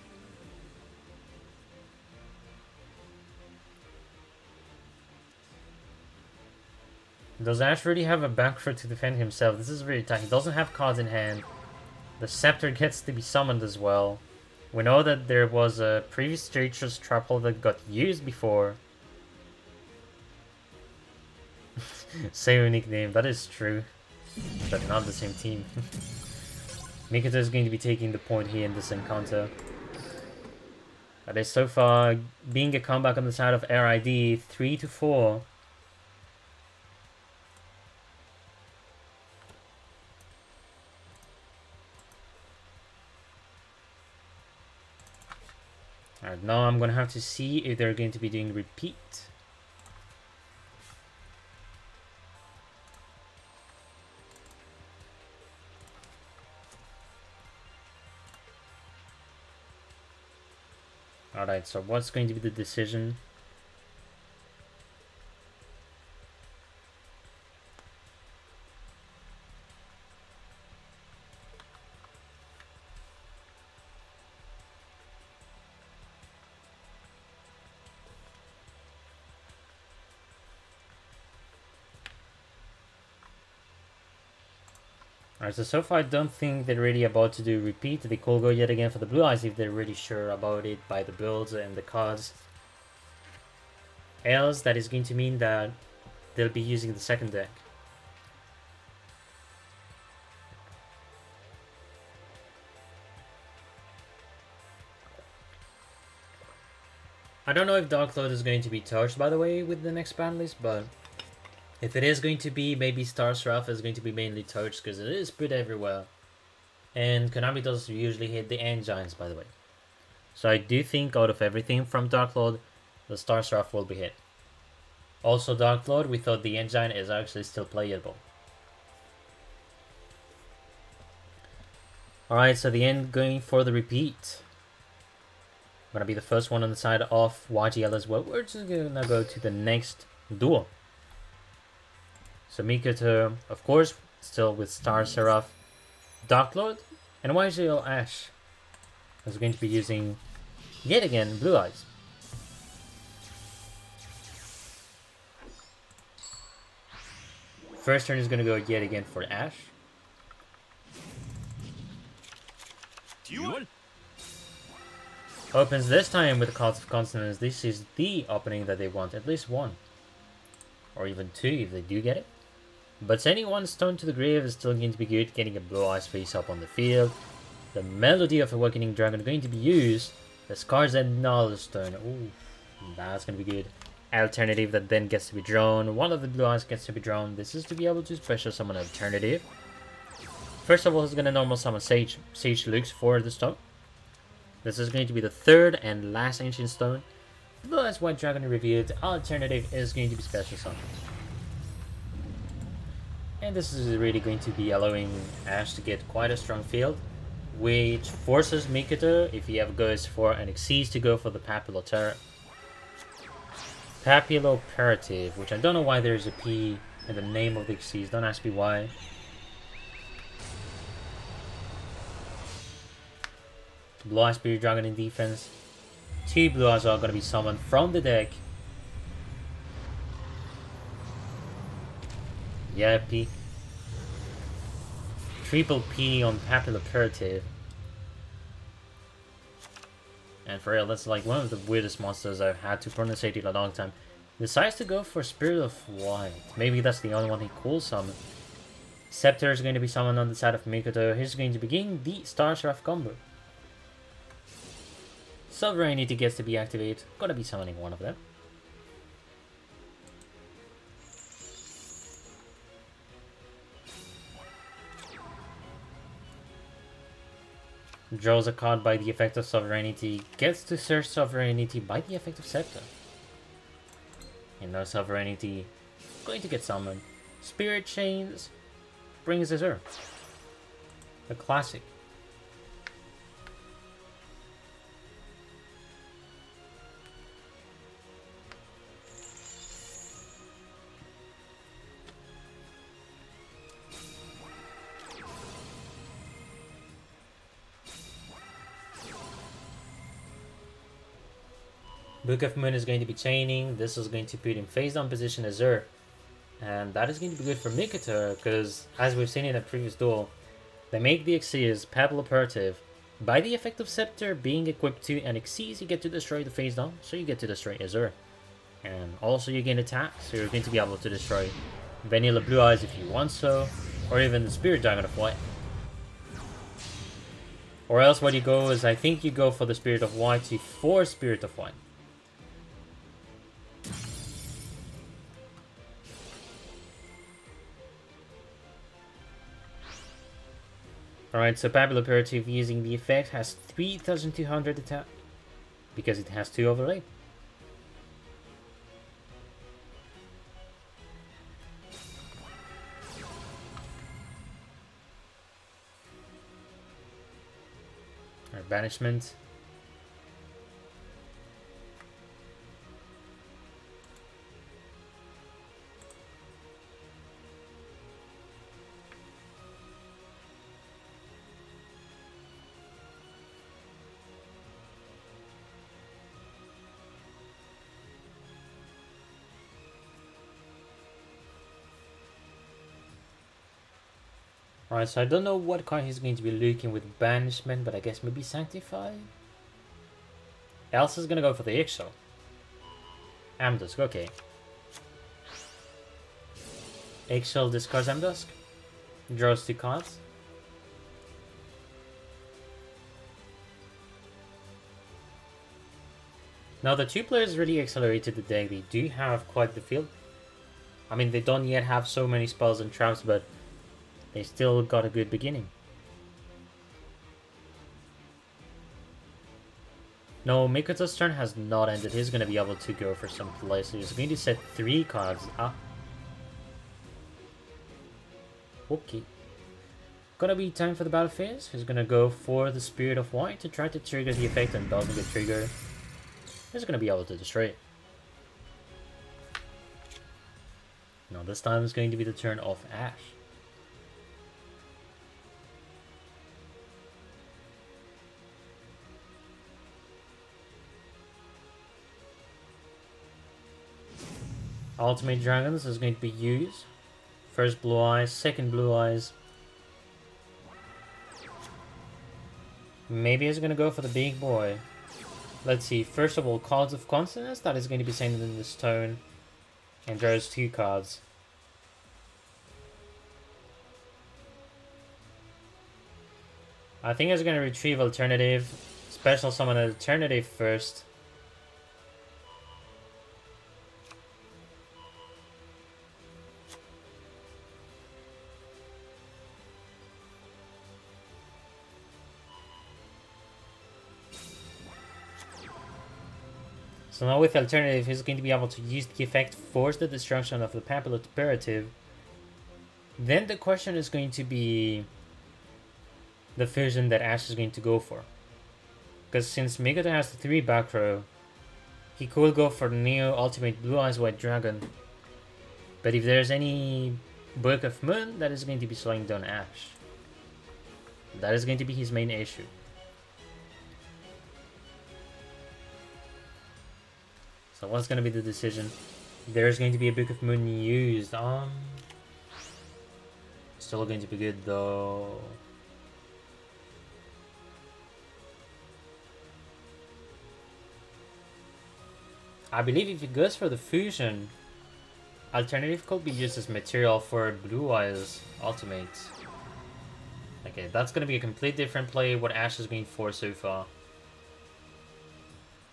Does Ash really have a backrow to defend himself? This is really tight. He doesn't have cards in hand. The Scepter gets to be summoned as well. We know that there was a previous Treacherous Trap Hole that got used before. Same nickname, that is true. But not the same team. Mikoto is going to be taking the point here in this encounter. That is so far being a comeback on the side of RID, 3-4. Alright, now I'm gonna have to see if they're going to be doing repeat. Alright, so what's going to be the decision? Alright, so far I don't think they're really about to do repeat. They could go yet again for the Blue Eyes if they're really sure about it by the builds and the cards. Else, that is going to mean that they'll be using the second deck. I don't know if Dark Lord is going to be touched, by the way, with the next ban list, but if it is going to be, maybe Star Seraph is going to be mainly touched because it is put everywhere. And Konami does usually hit the engines, by the way. So I do think out of everything from Dark Lord, the Star Seraph will be hit. Also Dark Lord, we thought the engine is actually still playable. Alright, so the end going for the repeat. Gonna be the first one on the side of YGL as well. We're just gonna go to the next duel. So Mikoto, of course, still with Star Seraph, Dark Lord, and YGO Ash is going to be using, yet again, Blue Eyes. First turn is going to go yet again for Ash. Duel. Opens this time with the Cards of Consonance. This is the opening that they want, at least one. Or even two if they do get it. But sending one stone to the grave is still going to be good, getting a Blue Eyes face up on the field. The Melody of Awakening Dragon going to be used. The Scars and Knowledge Stone. Ooh, that's going to be good. Alternative that then gets to be drawn. One of the Blue Eyes gets to be drawn. This is to be able to special summon Alternative. First of all, he's going to normal summon Sage Lux for the stone. This is going to be the third and last Ancient Stone. Blue Eyes White Dragon revealed. Alternative is going to be special summoned. And this is really going to be allowing Ash to get quite a strong field, which forces Mikoto, if he ever goes for an Xyz, to go for the Papilloperative, which I don't know why there's a P in the name of the Xyz, don't ask me why. Blue Eye Spirit Dragon in defense. Two Blue Eyes are going to be summoned from the deck. Yeah, P. Triple P on Papilloperative. And for real, that's like one of the weirdest monsters I've had to pronounce in a long time. Decides to go for Spirit of White. Maybe that's the only one he could summon. Scepter is going to be summoned on the side of Mikoto. He's going to begin the Star Seraph combo. Sovereignty gets to be activated. Gonna be summoning one of them. Draws a card by the effect of Sovereignty. Gets to search Sovereignty by the effect of Scepter. And now Sovereignty going to get summoned. Spirit Chains brings Azure. A classic. Book of Moon is going to be chaining. This is going to put him face down position Azure. And that is going to be good for Mikoto, because as we've seen in a previous duel, they make the Xyz Pebble Operative. By the effect of Scepter being equipped to an Xyz, you get to destroy the face down, so you get to destroy Azure. And also you gain attack, so you're going to be able to destroy Vanilla Blue Eyes if you want so, or even the Spirit Dragon of White. Or else what you go is, I think you go for the Spirit of White to force Spirit of White. Alright, so Pebble Operative using the effect has 3200 attack, because it has 2 overlay. Our banishment. Alright, so I don't know what card he's going to be looking with Banishment, but I guess maybe Sanctify? Elsa's gonna go for the Eggshell. Amdusk, okay. Eggshell discards Amdusk. Draws 2 cards. Now the 2 players really accelerated the deck. They do have quite the field. I mean, they don't yet have so many spells and traps, but they still got a good beginning. No, Mikoto's turn has not ended. He's going to be able to go for some play. So he's going to set 3 cards. Okay. Gonna be time for the battle phase. He's going to go for the Spirit of White to try to trigger the effect, and doesn't get triggered. He's going to be able to destroy it. Now this time it's going to be the turn of Ash. Ultimate Dragons is going to be used. First Blue Eyes, second Blue Eyes. Maybe he's going to go for the big boy. Let's see. First of all, Cards of Consonance. That is going to be sent in the stone. And draws 2 cards. I think he's going to retrieve Alternative. Special Summon Alternative first. So now with Alternative, he's going to be able to use the effect, force the destruction of the Pebble Operative. Then the question is going to be the fusion that Ash is going to go for. Because since Mikoto has the 3 back row, he could go for Neo Ultimate Blue Eyes White Dragon. But if there's any Book of Moon, that is going to be slowing down Ash. That is going to be his main issue. So what's going to be the decision? There's going to be a Book of Moon used. Still going to be good though. I believe if he goes for the fusion, Alternative could be used as material for Blue Eyes Ultimate. Okay, that's going to be a complete different play what Ash is going for so far.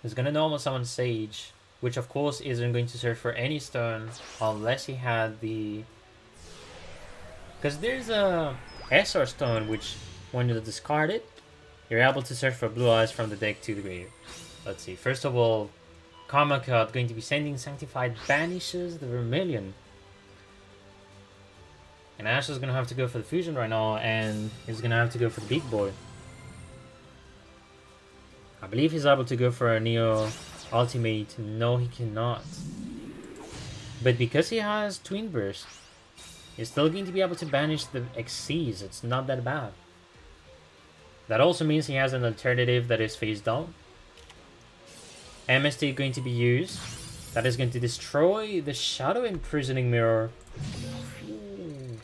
He's going to normal summon Sage, which of course isn't going to search for any stone unless he had the... Because there's a SR stone which, when you discard it, you're able to search for Blue Eyes from the deck to the grave. Let's see, first of all, Karma Card going to be sending Sanctified banishes the Vermilion. And Ash is gonna have to go for the fusion right now, and he's gonna have to go for the big boy. I believe he's able to go for a Neo ultimate. No, he cannot. But because he has Twin Burst, he's still going to be able to banish the Xyz. It's not that bad. That also means he has an alternative that is face down. MST going to be used. That is going to destroy the Shadow Imprisoning Mirror. Ooh.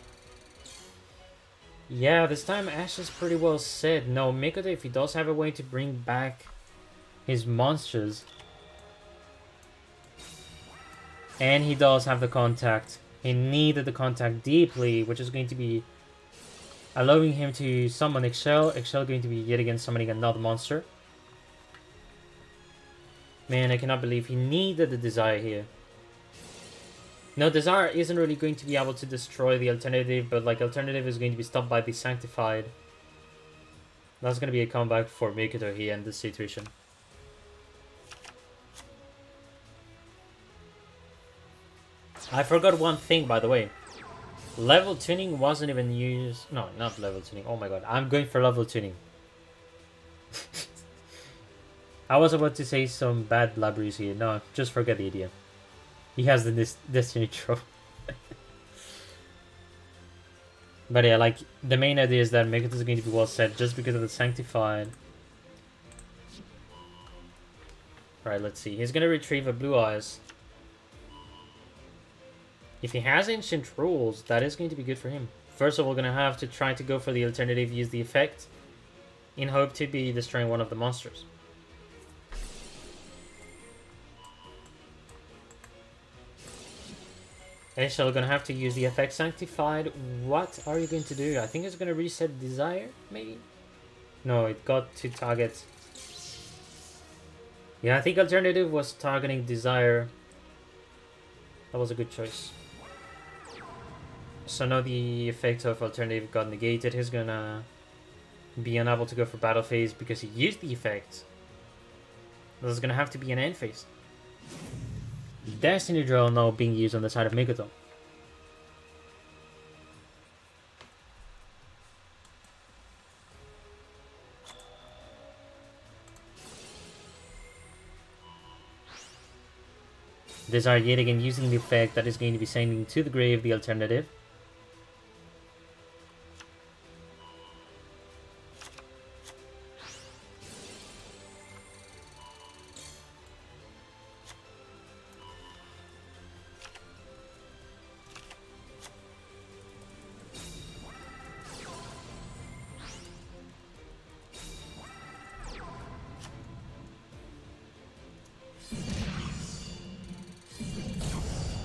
Yeah, this time Ash is pretty well set. No, Mikoto, if he does have a way to bring back his monsters. And he does have the contact. He needed the contact deeply, which is going to be allowing him to summon Excel. Excel going to be yet again summoning another monster. Man, I cannot believe he needed the Desire here. No, Desire isn't really going to be able to destroy the alternative, but like alternative is going to be stopped by the Sanctified. That's going to be a comeback for Mikoto here in this situation. I forgot one thing, by the way. Level tuning wasn't even used. No, not level tuning. Oh my god, I'm going for level tuning. I was about to say some bad blabberies here. No, just forget the idea. He has the Destiny Troll. But yeah, like, the main idea is that Mikoto is going to be well set just because of the Sanctified. Right, let's see. He's going to retrieve a Blue Eyes. If he has Ancient Rules, that is going to be good for him. First of all, we're going to have to try to go for the alternative, use the effect, in hope to be destroying one of the monsters. Eshel gonna have to use the effect Sanctified. What are you going to do? I think it's gonna reset Desire, maybe? No, it got to target. Yeah, I think alternative was targeting Desire. That was a good choice. So now the effect of alternative got negated. He's gonna be unable to go for battle phase because he used the effect. This is gonna have to be an end phase. Destiny Drill now being used on the side of Mikoto. These are yet again using the effect that is going to be sending to the grave the alternative.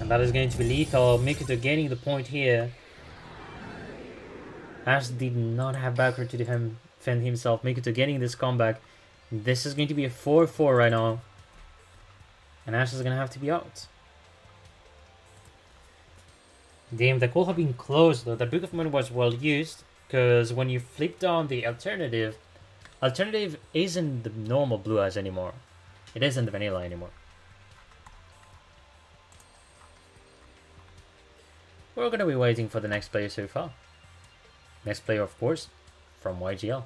That is going to be lethal. Mikoto gaining the point here. Ash did not have backward to defend himself. Mikoto getting this comeback. This is going to be a 4-4 right now. And Ash is going to have to be out. Damn, that could have been close though. That Book of Money was well used. Because when you flip down the alternative, alternative isn't the normal Blue Eyes anymore. It isn't the vanilla anymore. We're going to be waiting for the next player so far. Next player, of course, from YGO.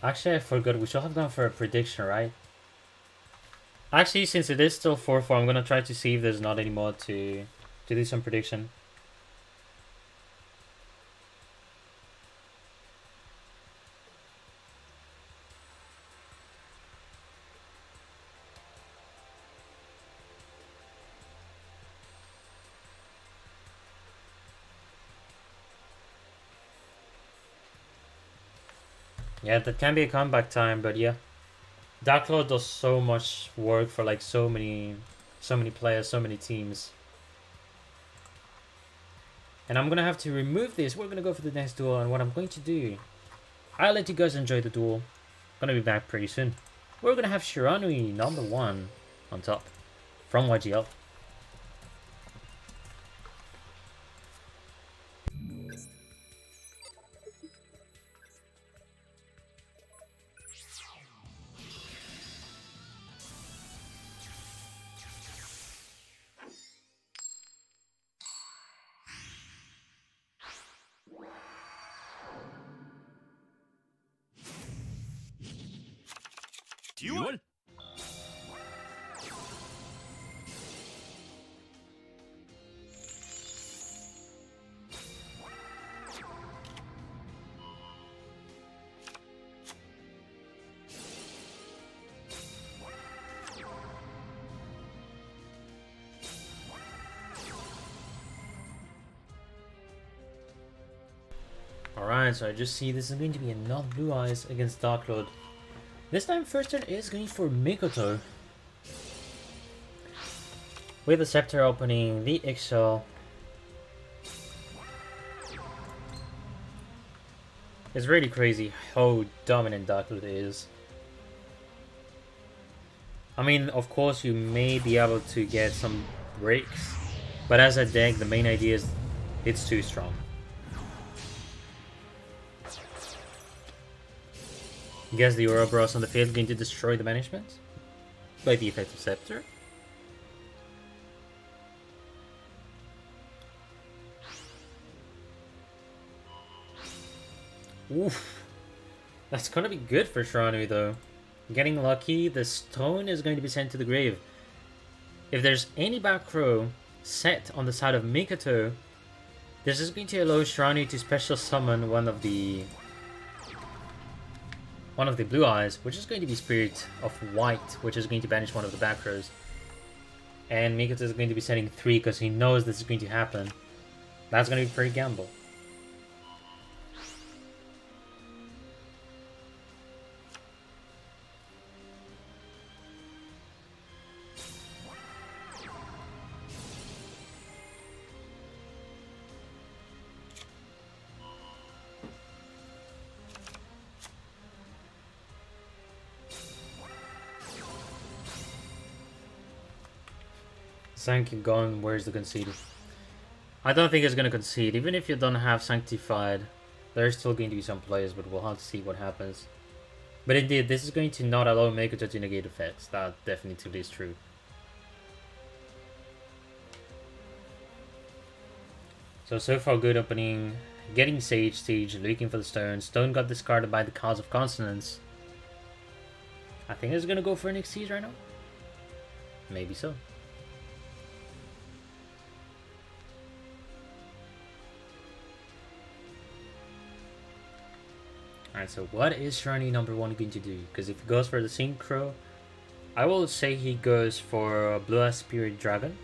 Actually, I forgot. We should have gone for a prediction, right? Actually, since it is still 4-4, I'm gonna try to see if there's not any more to do some prediction. Yeah, that can be a comeback time, but yeah. Dark Lord does so much work for like so many players, so many teams. And I'm gonna have to remove this. We're gonna go for the next duel, and what I'm going to do, I'll let you guys enjoy the duel. Gonna be back pretty soon. We're gonna have Shiranui #1 on top from YGO. Duel. Alright, so I just see this is going to be another Blue Eyes against Dark Lord. This time first turn is going for Mikoto. With the Scepter opening, the Excel. It's really crazy how dominant Dark Lord is. I mean, of course you may be able to get some breaks, but as a deck, the main idea is it's too strong. Guess the Ouroboros on the field going to destroy the banishment by the effect of Scepter. Oof, that's gonna be good for Shiranui though. Getting lucky, the stone is going to be sent to the grave. If there's any back row set on the side of Mikoto, this is going to allow Shiranui to special summon one of the Blue Eyes, which is going to be Spirit of White, which is going to banish one of the back rows. And Mikoto is going to be setting 3 because he knows this is going to happen. That's going to be pretty gamble. Sanctum gone, where's the concede? I don't think it's going to concede. Even if you don't have Sanctified, there's still going to be some players, but we'll have to see what happens. But indeed, this is going to not allow Mikoto to negate effects. That definitely is true. So far good opening. Getting Sage, looking for the stone. Stone got discarded by the Cause of Consonance. I think it's going to go for an Xyz right now. Maybe so. Alright, so what is Shiranui #1 going to do? Because if he goes for the Synchro, I will say he goes for Blue Eyes Spirit Dragon.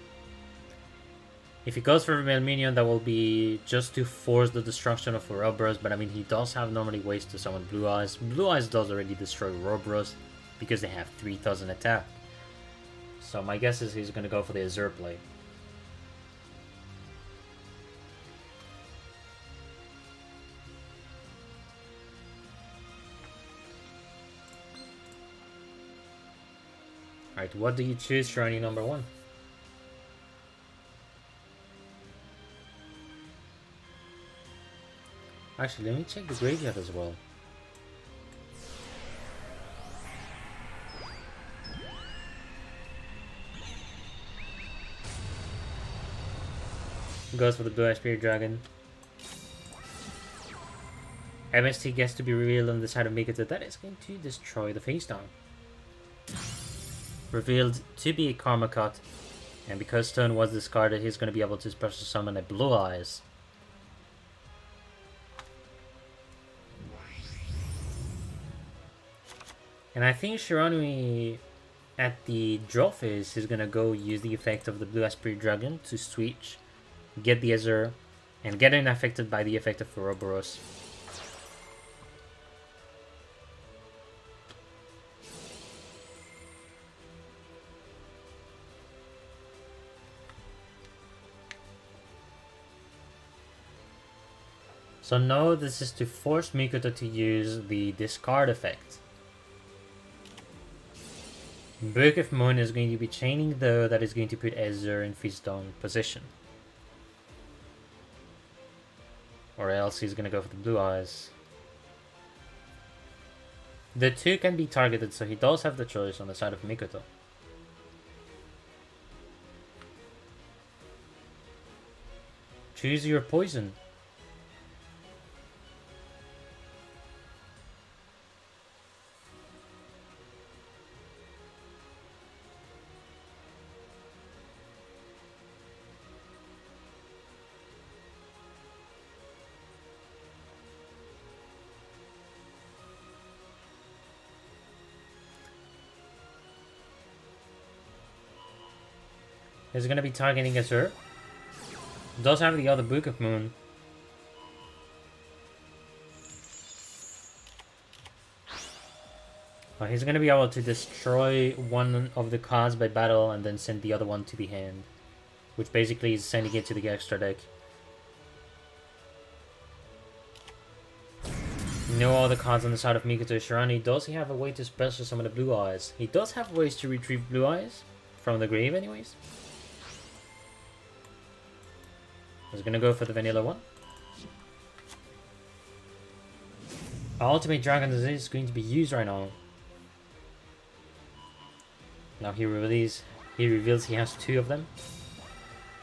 If he goes for male minion, that will be just to force the destruction of Ouroboros, but I mean he does have normally ways to summon Blue Eyes. Blue Eyes does already destroy Ouroboros because they have 3000 attack. So my guess is he's going to go for the Azure play. Alright, what do you choose, Shiranui #1? Actually, let me check the graveyard as well. Goes for the Blue Eyes Spirit Dragon. MST gets to be revealed on the side of Mikoto. That is going to destroy the face down. Revealed to be a Karma Cut, and because Stone was discarded, he's going to be able to special summon a Blue Eyes. And I think Shiranui at the draw phase is going to go use the effect of the Blue Eyes Spirit Dragon to switch, get the Azure, and get unaffected by the effect of Ouroboros. So no, this is to force Mikoto to use the discard effect. Book of Moon is going to be chaining though, that is going to put Ezur in face down position. Or else he's gonna go for the blue eyes. The two can be targeted, so he does have the choice on the side of Mikoto. Choose your poison. He's gonna be targeting Ezur. Does have the other Book of Moon. He's gonna be able to destroy one of the cards by battle and then send the other one to the hand. Which basically is sending it to the extra deck. No other cards on the side of Mikoto Shirani. Does he have a way to special summon the blue eyes? He does have ways to retrieve blue eyes. From the grave anyways. He's gonna go for the vanilla one. Ultimate Dragon is going to be used right now. Now he reveals he has two of them.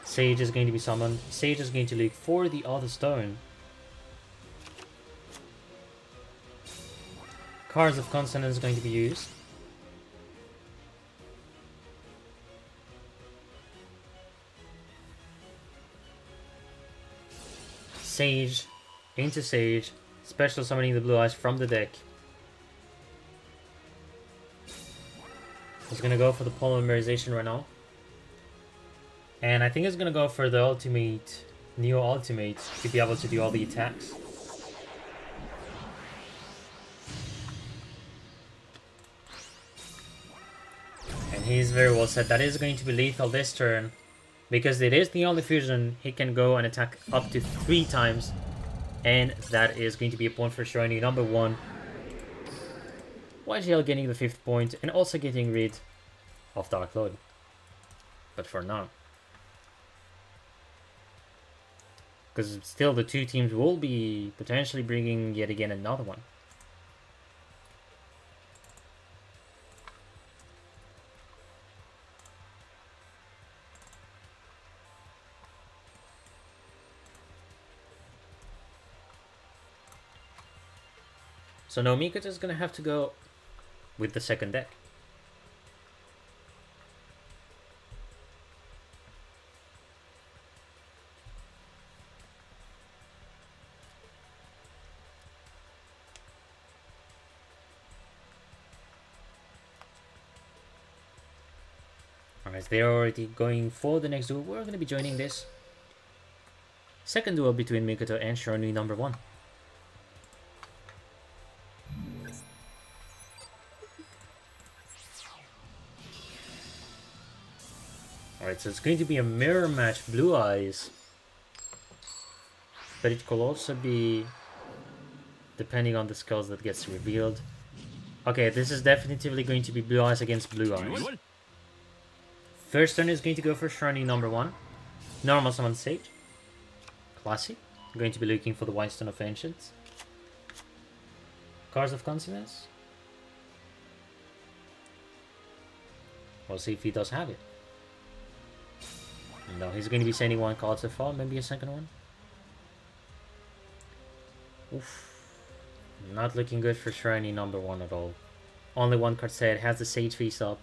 Sage is going to be summoned. Sage is going to look for the other stone. Cards of Consonance is going to be used. Sage, into Sage, special summoning the blue eyes from the deck. He's gonna go for the polymerization right now. And I think he's gonna go for the ultimate, Neo Ultimate, to be able to do all the attacks. And he's very well set. That is going to be lethal this turn. Because it is the only fusion, he can go and attack up to 3 times. And that is going to be a point for Shirani number 1. YGO getting the 5th point and also getting rid of Dark Lord. But for now. Because still the two teams will be potentially bringing yet again another one. So now Mikoto is going to have to go with the second deck. Alright, they're already going for the next duel. We're going to be joining this second duel between Mikoto and Shirani number 1. Alright, so it's going to be a mirror match, Blue Eyes. But it could also be depending on the skills that gets revealed. Okay, this is definitively going to be Blue Eyes against Blue Eyes. First turn is going to go for Shirani number 1. Normal summon Sage. Classic. I'm going to be looking for the White Stone of Ancients. Cards of Consonance. We'll see if he does have it. No, he's going to be sending one card so far, maybe a second one. Oof. Not looking good for Shirani number 1 at all. Only one card set, has the Sage face up.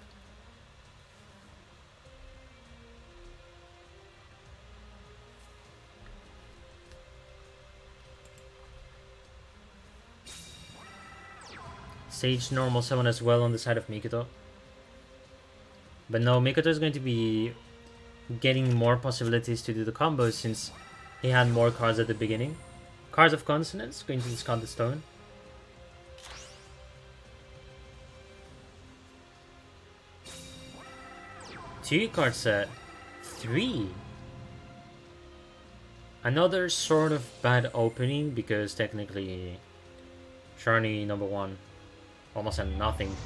Sage normal summon as well on the side of Mikoto. But no, Mikoto is going to be getting more possibilities to do the combos since he had more cards at the beginning. Cards of Consonance, going to discount the stone. Two card set. 3. Another sort of bad opening because technically Shiny number 1 almost had nothing.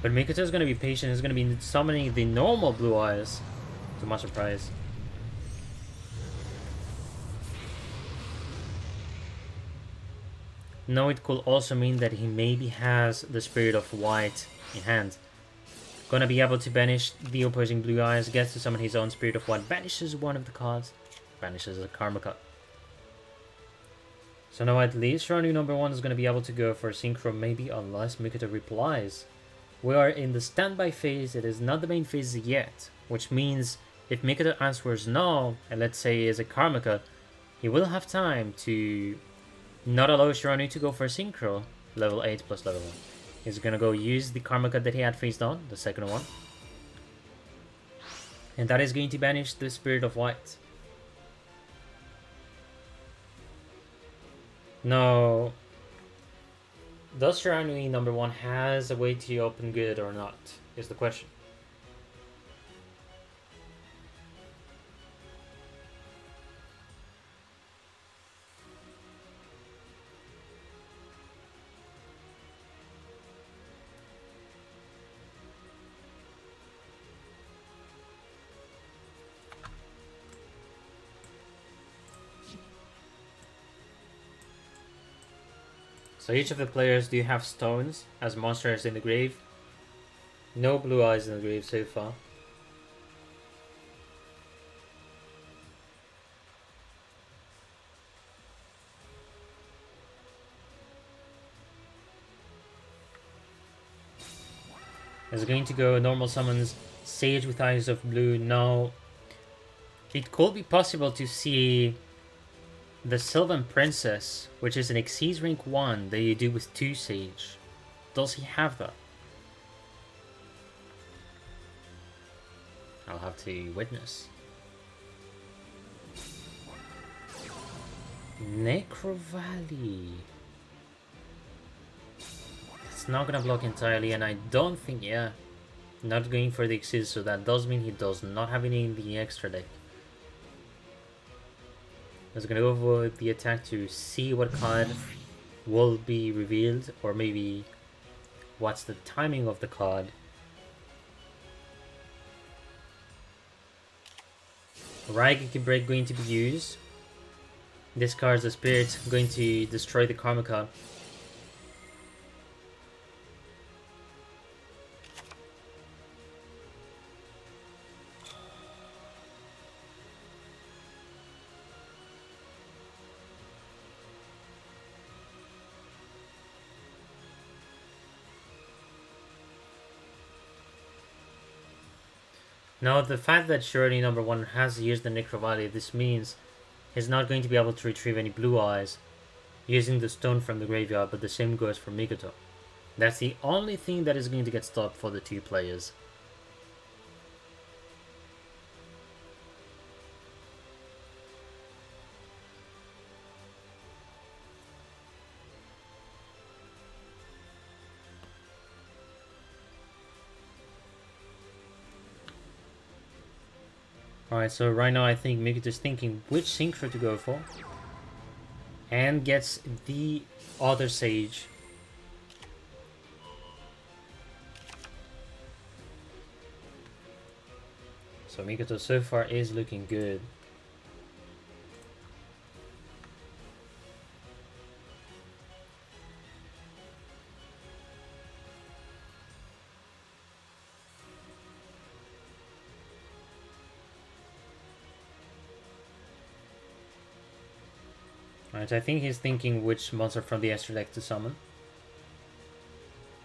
But Mikoto is going to be patient. He's going to be summoning the normal Blue Eyes, to my surprise. Now it could also mean that he maybe has the Spirit of White in hand. Gonna be able to banish the opposing Blue Eyes, gets to summon his own Spirit of White, banishes one of the cards, banishes a Karma card. So now at least Shiny number 1 is gonna be able to go for Synchro, maybe, unless Mikoto replies. We are in the standby phase, it is not the main phase yet, which means if Mikoto answers no, and let's say is a Karma card, he will have time to not allow Shiranu to go for Synchro, level 8 plus level 1. He's gonna go use the Karma card that he had faced on, the second one. And that is going to banish the Spirit of White. Now, does Shiranu number 1 has a way to open good or not, is the question. So each of the players do have stones as monsters in the grave. No Blue Eyes in the grave so far. Is going to go normal summons Sage with Eyes of Blue. Now, it could be possible to see the Sylvan Princess, which is an Xyz rank 1 that you do with 2 Sage. Does he have that? I'll have to witness. Necro Valley. It's not gonna block entirely, and I don't think, yeah, not going for the Xyz, so that does mean he does not have any in the extra deck. I was gonna go for the attack to see what card will be revealed, or maybe what's the timing of the card. Raigeki Break going to be used. Discards the Spirit, going to destroy the Karma card. Now, the fact that Shirley number 1 has used the Necro Valley, this means he's not going to be able to retrieve any Blue Eyes using the stone from the graveyard, but the same goes for Mikoto. That's the only thing that is going to get stopped for the 2 players. Alright, so right now I think Mikoto's thinking which Synchro to go for. And gets the other Sage. So Mikoto so far is looking good. Alright, I think he's thinking which monster from the extra deck to summon.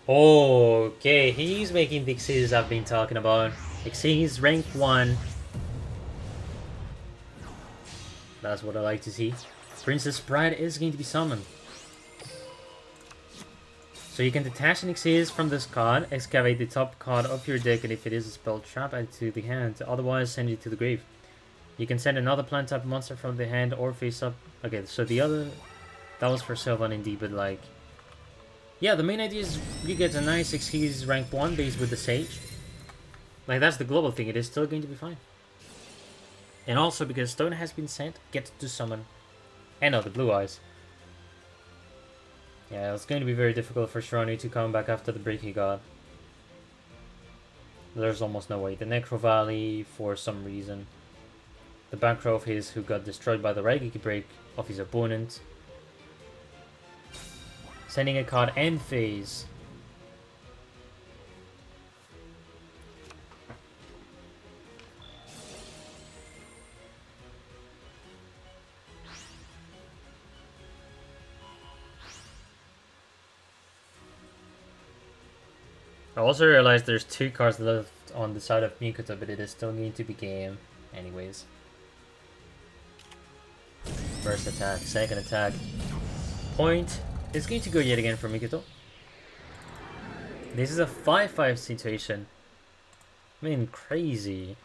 Okay, he's making the Xyz I've been talking about. Xyz rank 1. That's what I like to see. Princess Bride is going to be summoned. So you can detach an Xyz from this card, excavate the top card of your deck, and if it is a spell trap, add it to the hand. Otherwise, send it to the grave. You can send another plant type monster from the hand or face up. Okay, so the other, that was for Sylvan indeed, but like, yeah, the main idea is you get a nice Xyz rank 1 base with the Sage. Like, that's the global thing, it is still going to be fine. And also because Stone has been sent, get to summon another Blue Eyes. Yeah, it's going to be very difficult for Shirani to come back after the break he got. There's almost no way. The Necro Valley, for some reason. The back row of his, who got destroyed by the Raigeki break of his opponent. Sending a card end phase. I also realized there's 2 cards left on the side of Mikoto, but it is still going to be game anyways. First attack, second attack. Point is going to go yet again for Mikoto. This is a 5-5 situation. I mean, crazy.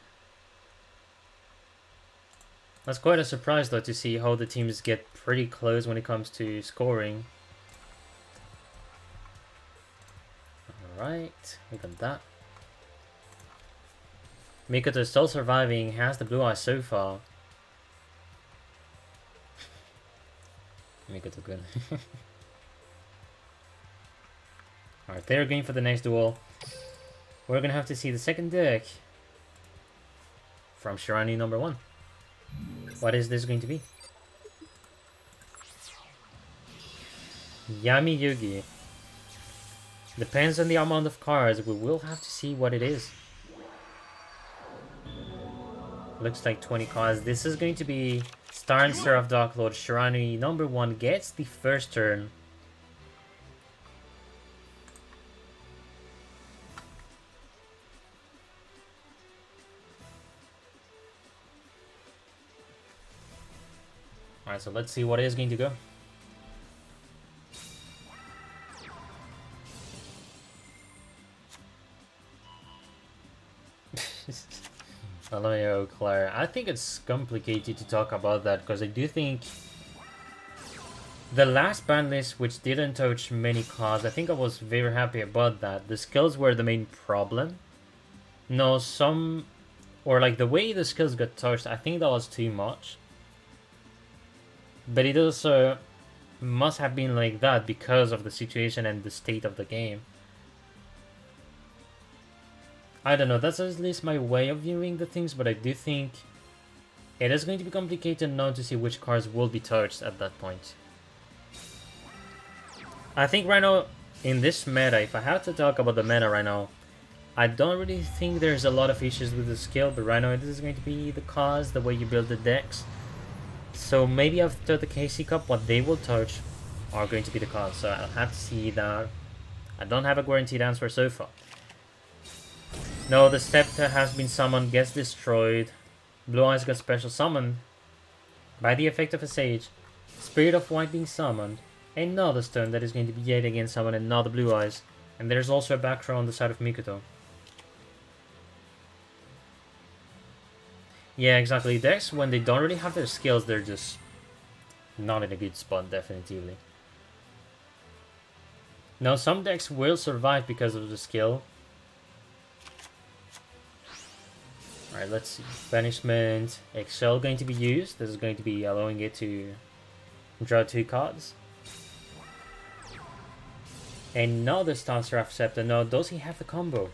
That's quite a surprise though to see how the teams get pretty close when it comes to scoring. Alright, we got that. Mikoto is still surviving, has the Blue Eyes so far. Mikoto good. Alright, they're going for the next duel. We're gonna have to see the second deck from Shirani number 1. What is this going to be? Yami Yugi. Depends on the amount of cards, we will have to see what it is. Looks like 20 cards. This is going to be Star and Seraph Dark Lord. Shirani number 1 gets the first turn. Alright, so let's see what is going to go. Hello, Claire. I think it's complicated to talk about that because I do think the last ban list, which didn't touch many cards, I think I was very happy about that. The skills were the main problem. No, or like the way the skills got touched, I think that was too much. But it also must have been like that because of the situation and the state of the game. I don't know, that's at least my way of viewing the things, but I do think it is going to be complicated now to see which cards will be touched at that point. I think right now, in this meta, if I have to talk about the meta right now, I don't really think there's a lot of issues with the skill, but right now this is going to be the cause, the way you build the decks. So maybe after the KC Cup, what they will touch are going to be the cause, so I'll have to see that. I don't have a guaranteed answer so far. No, the Scepter has been summoned, gets destroyed. Blue Eyes got special summoned by the effect of a Sage. Spirit of White being summoned. Another Stone that is going to be yet again summoned, another Blue Eyes. And there's also a back row on the side of Mikoto. Yeah, exactly. Decks, when they don't really have their skills, they're just not in a good spot, definitively. Now, some decks will survive because of the skill. Alright, let's see. Banishment, Excel going to be used. This is going to be allowing it to draw 2 cards. Another Star Seraph Scepter. Now, does he have the combo?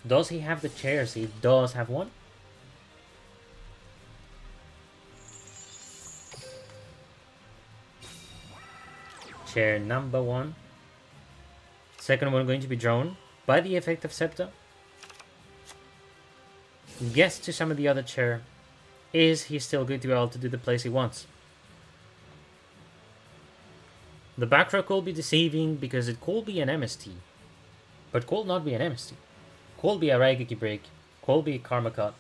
Does he have the chairs? He does have one. Chair number 1. Second one going to be drawn by the effect of Scepter. Yes to some of the other chair. Is he still good to be able to do the place he wants? The back row could be deceiving because it could be an MST. But could not be an MST. Could be a Raigeki break. Could be a Karma Cut.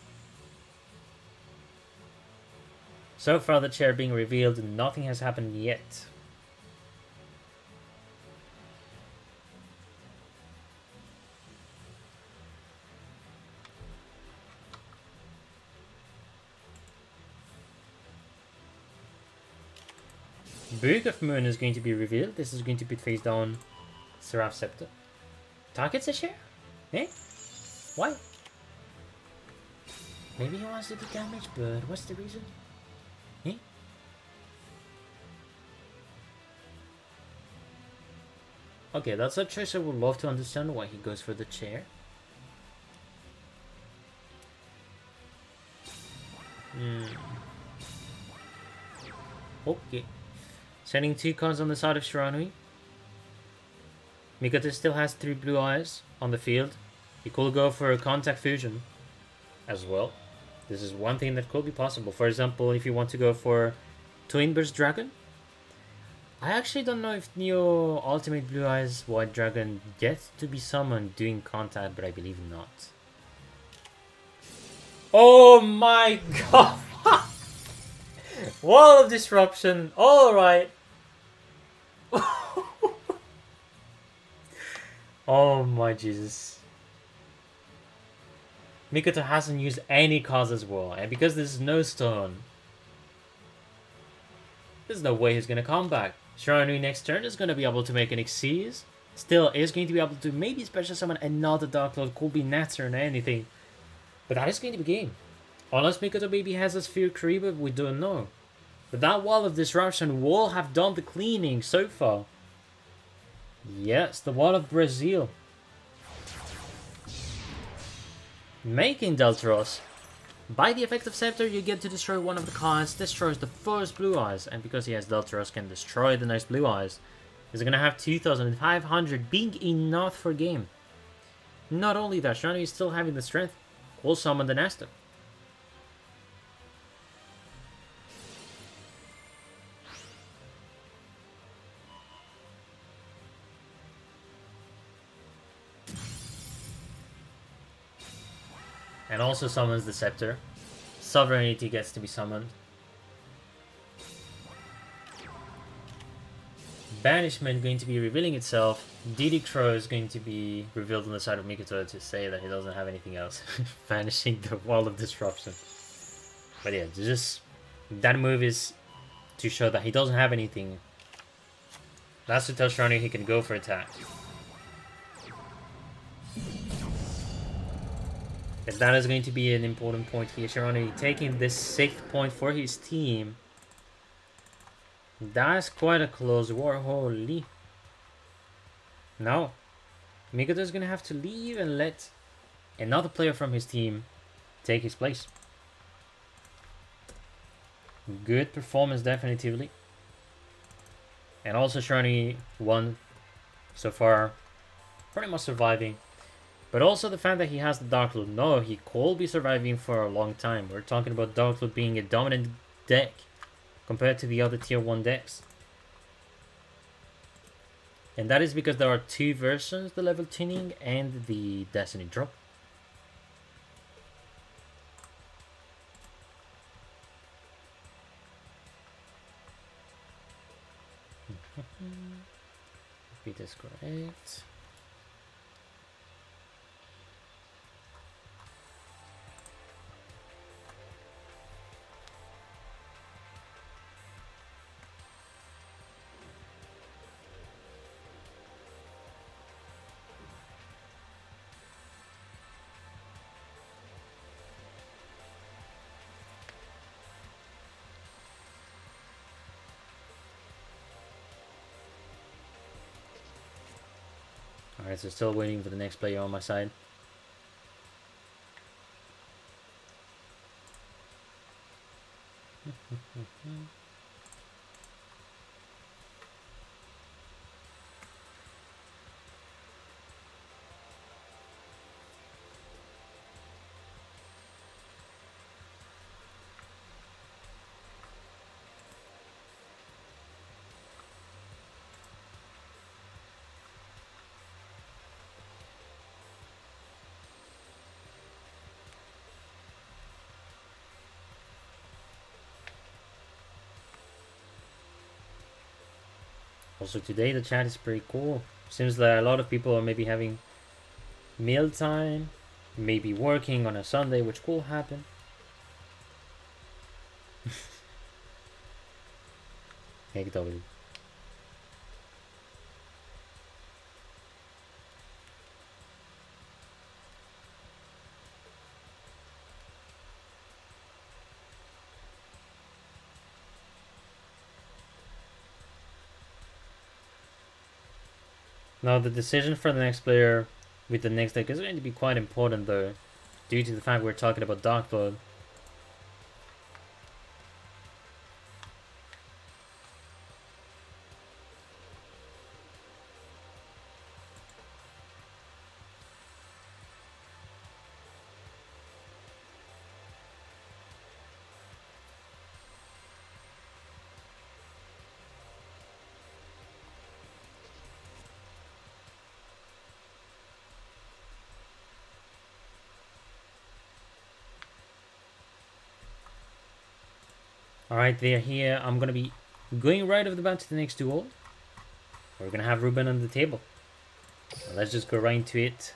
So far the chair being revealed, nothing has happened yet. Book of Moon is going to be revealed. This is going to be face down Seraph Scepter. Targets a share? Eh? Why? Maybe he wants to do damage, but what's the reason? Eh? Okay, that's a choice I would love to understand why he goes for the chair. Okay. Sending 2 cards on the side of Shiranui. Mikata still has 3 blue eyes on the field. He could go for a contact fusion as well. This is one thing that could be possible. For example, if you want to go for Twin Burst Dragon. I actually don't know if Neo Ultimate Blue Eyes White Dragon gets to be summoned doing contact, but I believe not. Oh my god! Wall of Disruption, alright! Oh my Jesus. Mikoto hasn't used any cards as well, and because there's no stone, there's no way he's gonna come back. Shiranui next turn is gonna be able to make an Xyz. Still is going to be able to maybe special summon another Dark Lord, could be Natsu or anything. But that is going to be game. Unless Mikoto maybe has a Sphere Kuriboh, we don't know. But that Wall of Disruption will have done the cleaning so far. Yes, the Wall of Brazil. Making Deltaros. By the effect of Scepter, you get to destroy one of the cards, destroys the first Blue Eyes, and because he has Deltaros, can destroy the nice Blue Eyes. He's gonna have 2,500 being enough for game. Not only that, Shiranui is still having the strength. Will summon the Nasta. And also summons the Scepter. Sovereignty gets to be summoned. Banishment going to be revealing itself. DD Crow is going to be revealed on the side of Mikoto to say that he doesn't have anything else. Vanishing the Wall of Disruption. But yeah, just that move is to show that he doesn't have anything. That's to tell Shiranui he can go for attack. And that is going to be an important point here. Shiranui taking this 6th point for his team. That's quite a close war, holy. Now, Mikoto is going to have to leave and let another player from his team take his place. Good performance, definitively. And also Shiranui won so far, pretty much surviving. But also the fact that he has the Dark Lord. No, he could be surviving for a long time. We're talking about Dark Lord being a dominant deck compared to the other tier 1 decks. And that is because there are 2 versions, the level tuning and the Destiny drop. Repeat is correct. Alright, so still waiting for the next player on my side. Also today the chat is pretty cool. Seems that a lot of people are maybe having meal time, maybe working on a Sunday, which could happen. Heck W. Now the decision for the next player with the next deck is going to be quite important though, due to the fact we're talking about Dark Blood. Alright, they're here. I'm gonna be going right off the bat to the next duel. We're gonna have Ruben on the table. So let's just go right into it.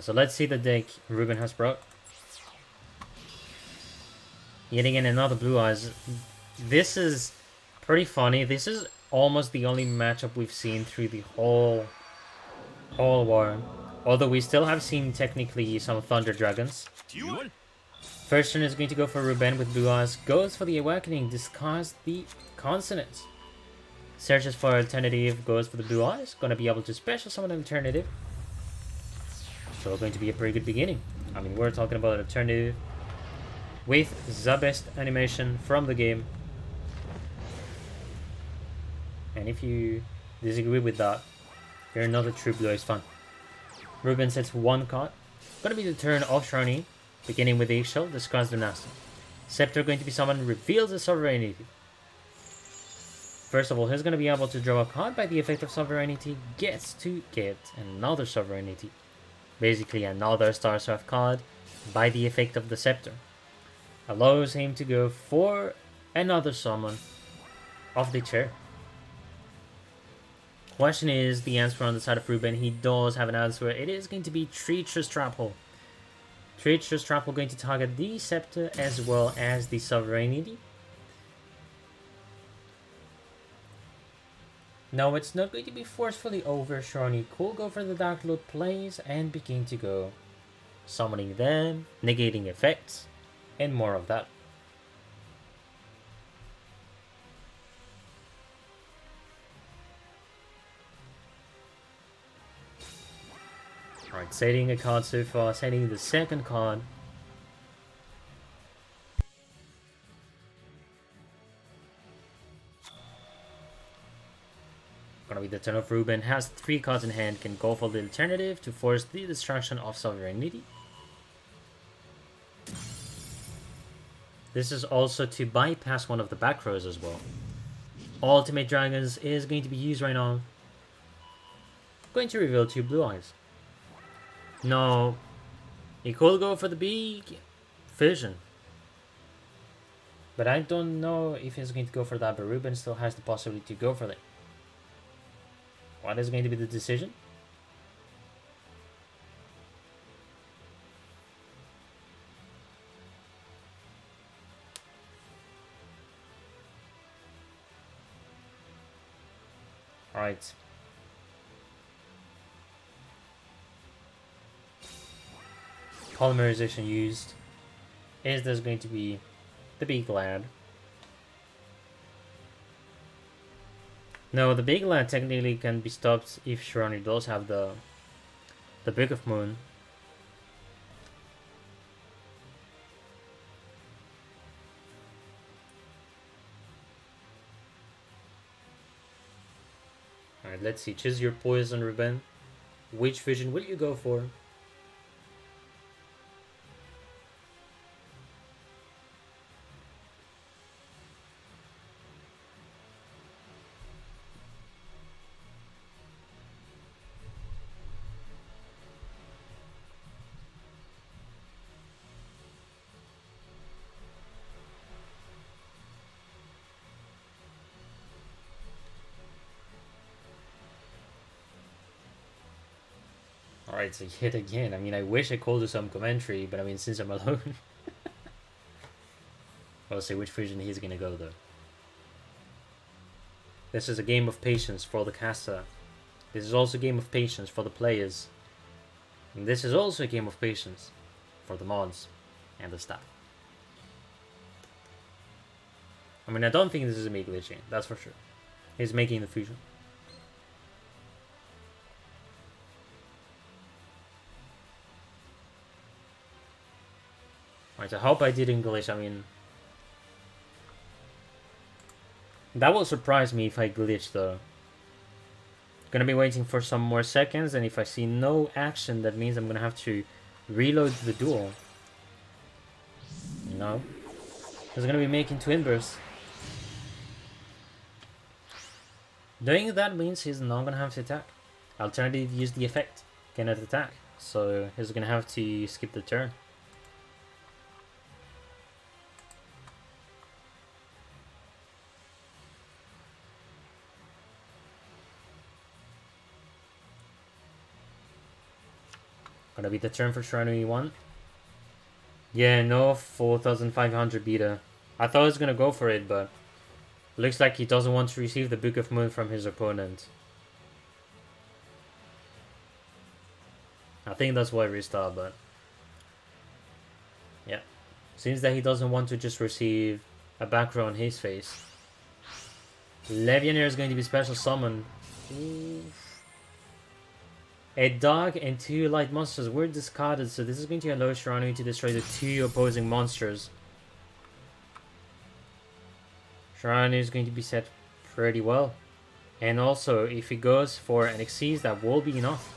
So let's see the deck Ruben has brought. Yet again, another Blue Eyes. This is pretty funny. This is almost the only matchup we've seen through the whole war. Although we still have seen technically some Thunder Dragons. Duel. First turn is going to go for Ruben with Blue Eyes. Goes for the Awakening, discards the Consonants. Searches for alternative, goes for the Blue Eyes. Gonna be able to special summon an alternative. So going to be a pretty good beginning. I mean, we're talking about an alternative with the best animation from the game. And if you disagree with that, you're not a true Blue Eyes fan. Ruben sets one card. Gonna be the turn of Sharni, beginning with the Eggshell, discards the Nasty. Scepter going to be summoned, reveals the Sovereignty. First of all, he's gonna be able to draw a card by the effect of Sovereignty, gets to get another Sovereignty. Basically another Star Surf card by the effect of the Scepter. Allows him to go for another summon of the chair. Question is the answer on the side of Ruben. He does have an answer. It is going to be Treacherous Trap Hole. Treacherous Trap Hole going to target the Scepter as well as the Sovereignty. No, it's not going to be forcefully over. Sharni could go for the Dark Lord plays and begin to go summoning them, negating effects, and more of that. Alright, setting a card so far, setting the second card. Gonna be the turn of Ruben, has 3 cards in hand, can go for the alternative to force the destruction of Sovereignty. This is also to bypass one of the back rows as well. Ultimate Dragons is going to be used right now. Going to reveal 2 Blue Eyes. No, he could go for the big Fission. But I don't know if he's going to go for that, but Ruben still has the possibility to go for that. What is going to be the decision? Alright. Polymerization used. Is this going to be the big lad? No, the big lad technically can be stopped if Sharni does have the Book of Moon. Alright, let's see. Choose your poison, Ruben. Which vision will you go for? Alright, so yet again, I mean, I wish I could do some commentary, but I mean, since I'm alone... I'll see which vision he's gonna go, though. This is a game of patience for the caster. This is also a game of patience for the players. And this is also a game of patience for the mods and the staff. I mean, I don't think this is me glitching, that's for sure. He's making the fusion. Alright, I hope I didn't glitch. I mean, that will surprise me if I glitch though. Gonna be waiting for some more seconds, and if I see no action, that means I'm gonna have to reload the duel. No. He's gonna be making twin bursts. Doing that means he's not gonna have to attack. Alternative, use the effect. Cannot attack. So he's gonna have to skip the turn. Gonna be the turn for Shrine E1. Yeah, no 4500 beta. I thought I was gonna go for it, but looks like he doesn't want to receive the Book of Moon from his opponent. I think that's why I restart, but yeah. Seems that he doesn't want to just receive a back row on his face. Legionnaire is going to be special summoned. A dog and 2 light monsters were discarded, so this is going to allow Shiranu to destroy the 2 opposing monsters. Shiranu is going to be set pretty well. And also, if he goes for an exceeds, that will be enough.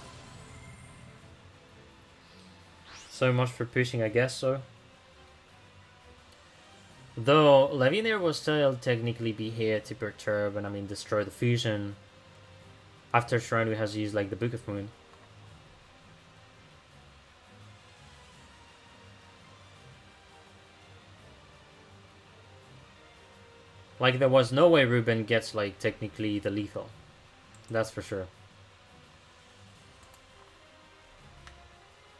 So much for pushing, I guess so. Though, Legionnaire will still technically be here to perturb and, I mean, destroy the fusion. After Shiranu has used, like, the Book of Moon. Like, there was no way Ruben gets, like, technically the lethal. That's for sure.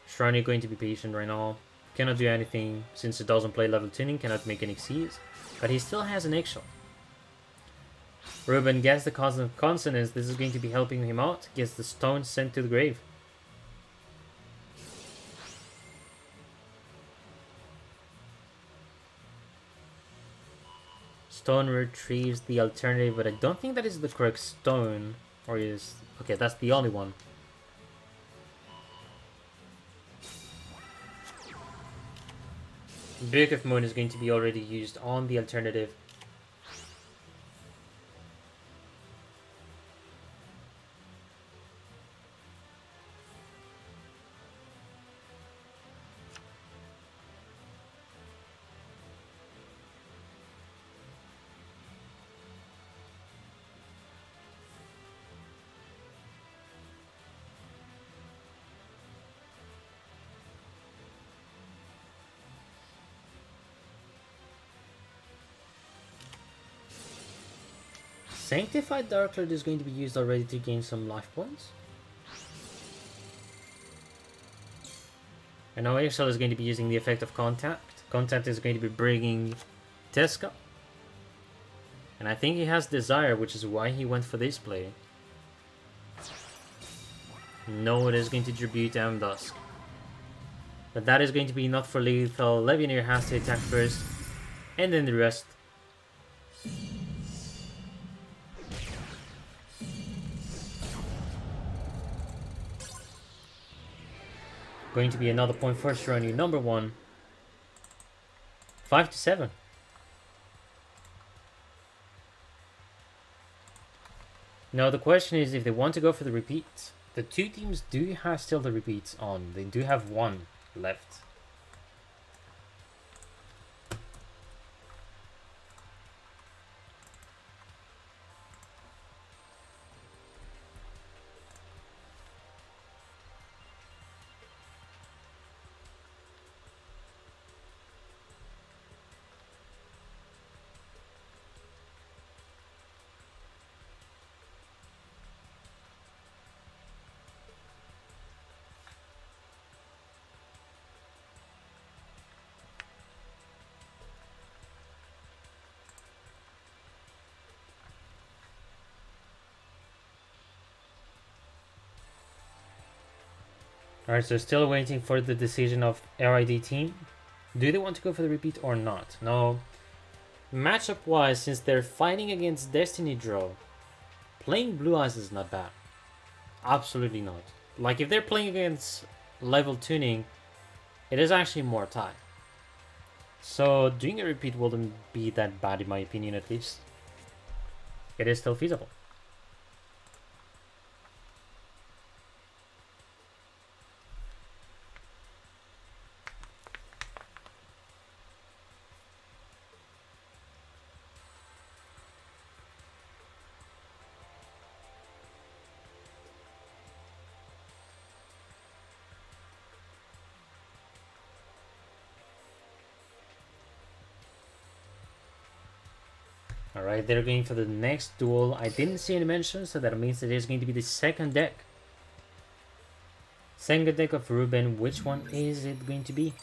Shrine going to be patient right now. Cannot do anything since it doesn't play level tuning, cannot make any Cs. But he still has an eggshell. Ruben gets the consonants, this is going to be helping him out. Gets the stone sent to the grave. Stone retrieves the alternative, but I don't think that is the correct stone. Or is... okay, that's the only one. Book of Moon is going to be already used on the alternative. Sanctified Dark Lord is going to be used already to gain some life points. And now Excel is going to be using the effect of Contact. Contact is going to be bringing Tesca. And I think he has Desire, which is why he went for this play. No, it is going to tribute Dusk. But that is going to be not for lethal. Legionnaire has to attack first, and then the rest. Going to be another point for Shiranu, number 1. 5-7. Now the question is if they want to go for the repeat. The 2 teams do have still the repeats on. They do have 1 left. Alright, so still waiting for the decision of RID team. Do they want to go for the repeat or not? No. Matchup wise, since they're fighting against Destiny Draw, playing Blue Eyes is not bad. Absolutely not. Like if they're playing against level tuning, it is actually more time. So doing a repeat wouldn't be that bad in my opinion, at least. It is still feasible. Alright, they're going for the next duel. I didn't see any mentions, so that means it is going to be the second deck. Second deck of Ruben. Which one is it going to be?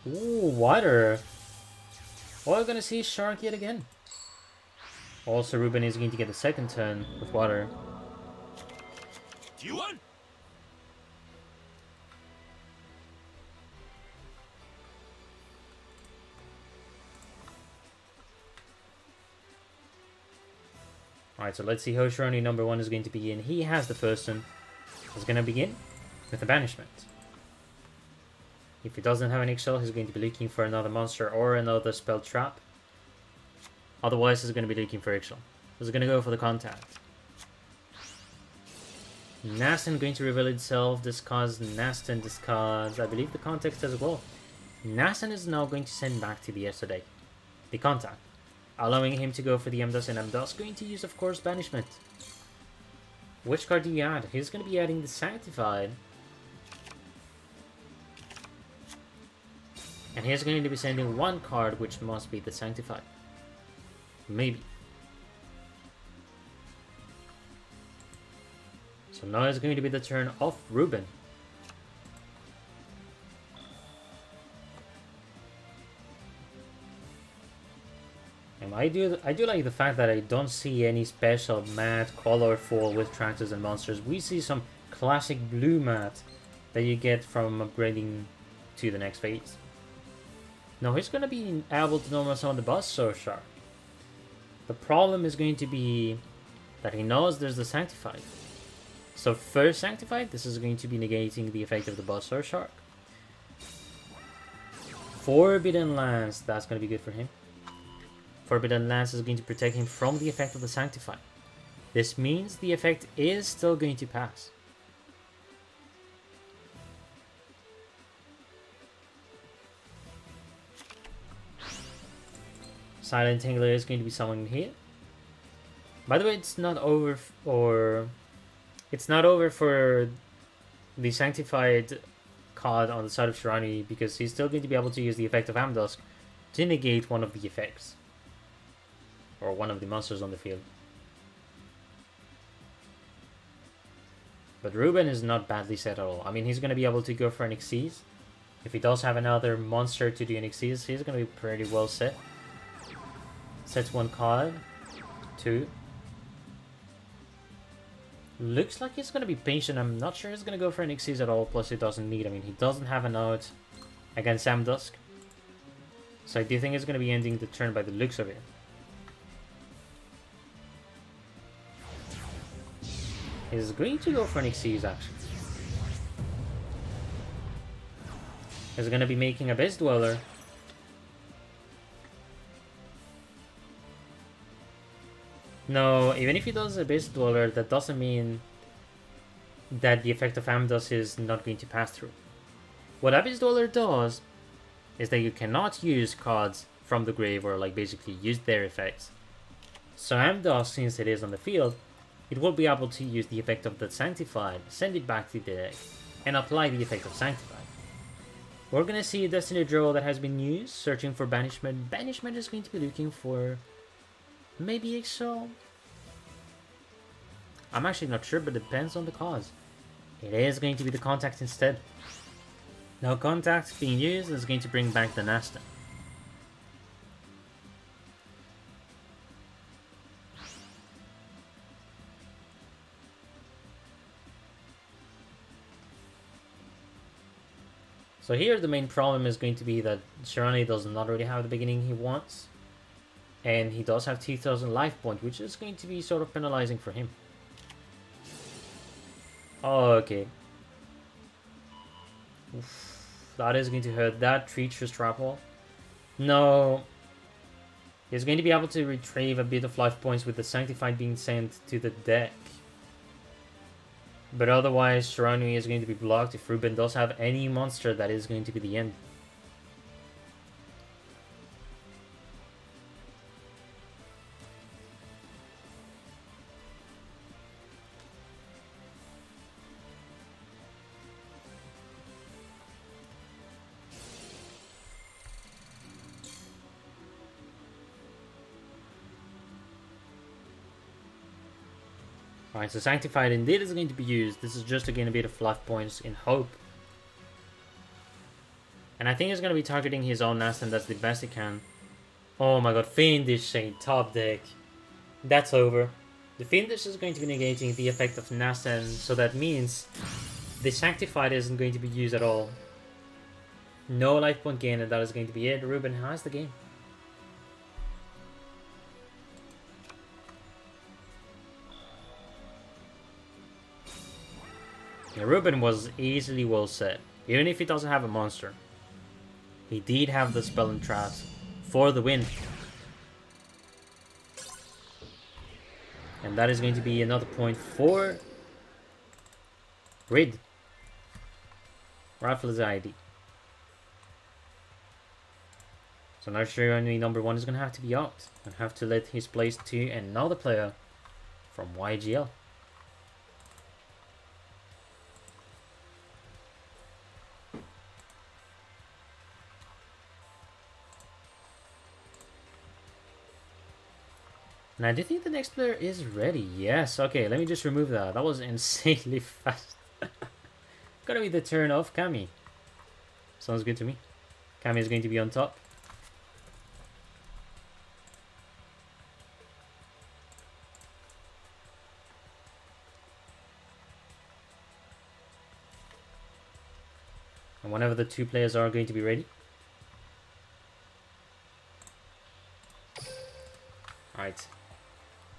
Ooh, water. Oh, we're gonna see Shark yet again. Also, Ruben is going to get the second turn with water. Duel. Alright, so let's see how Shirani number 1 is going to begin. He has the first one. He's going to begin with a banishment. If he doesn't have an eggshell, he's going to be looking for another monster or another spell trap. Otherwise, he's going to be looking for eggshell. He's going to go for the contact. Nastin going to reveal itself, discards Nastin, discards, I believe, the context as well. Nastin is now going to send back to the yesterday the contact, allowing him to go for the Mdos, and Mdos going to use, of course, banishment. Which card do you add? He's going to be adding the Sanctified. And he's going to be sending one card, which must be the Sanctified. Maybe. So now it's going to be the turn of Ruben. And I do like the fact that I don't see any special matte, colorful with tractors and monsters. We see some classic blue matte that you get from upgrading to the next phase. Now he's going to be able to normal summon the boss so sharp. The problem is going to be that he knows there's the Sanctified. So first Sanctified, this is going to be negating the effect of the boss or shark. Forbidden Lance, that's going to be good for him. Forbidden Lance is going to protect him from the effect of the Sanctified. This means the effect is still going to pass. Silent Tangler is going to be summoned here. By the way, it's not over for the Sanctified card on the side of Shirani, because he's still going to be able to use the effect of Amdusk to negate one of the effects. Or one of the monsters on the field. But Ruben is not badly set at all. I mean, he's going to be able to go for an Xyz. If he does have another monster to do an Xyz, he's going to be pretty well set. Sets one card. 2. Looks like he's going to be patient. I'm not sure he's going to go for an Xyz at all. Plus, he doesn't need. I mean, he doesn't have an out against Amdusk. So I do think it's going to be ending the turn by the looks of it. He's going to go for an Xyz, actually. He's going to be making a Base Dweller. No, even if he does a Base Dweller, that doesn't mean that the effect of Amdos is not going to pass through. What a Base Dweller does is that you cannot use cards from the grave, or like basically use their effects. So Amdos, since it is on the field, it will be able to use the effect of the Sanctified, send it back to the deck, and apply the effect of Sanctified. We're gonna see a Destiny Draw that has been used, searching for Banishment. Banishment is going to be looking for maybe Exile. I'm actually not sure, but depends on the cause. It is going to be the Contact instead. Now Contact being used is going to bring back the Nasta. So here the main problem is going to be that Shirani does not really have the beginning he wants. And he does have 2000 life point, which is going to be sort of penalizing for him. Oh, okay. Oof, that is going to hurt. That treacherous trap wall. No. He's going to be able to retrieve a bit of life points with the Sanctified being sent to the deck. But otherwise, Shiranui is going to be blocked. If Ruben does have any monster, that is going to be the end. Alright, so Sanctified indeed is going to be used. This is just to gain a bit of life points in hope. And I think he's going to be targeting his own Nast, and that's the best he can. Oh my god, Fiendish Shade, top deck. That's over. The Fiendish is going to be negating the effect of Nasten, so that means the Sanctified isn't going to be used at all. No life point gain, and that is going to be it. Ruben has the game. Yeah, Ruben was easily well set, even if he doesn't have a monster. He did have the spell and traps for the win. And that is going to be another point for Rid. RAFFLESIA ID. So now Shirani number 1 is going to have to be out and have to let his place to another player from YGO. And I do think the next player is ready. Yes, okay, let me just remove that. That was insanely fast. Gonna be the turn of Kami. Sounds good to me. Kami is going to be on top. And whenever the two players are going to be ready. Alright.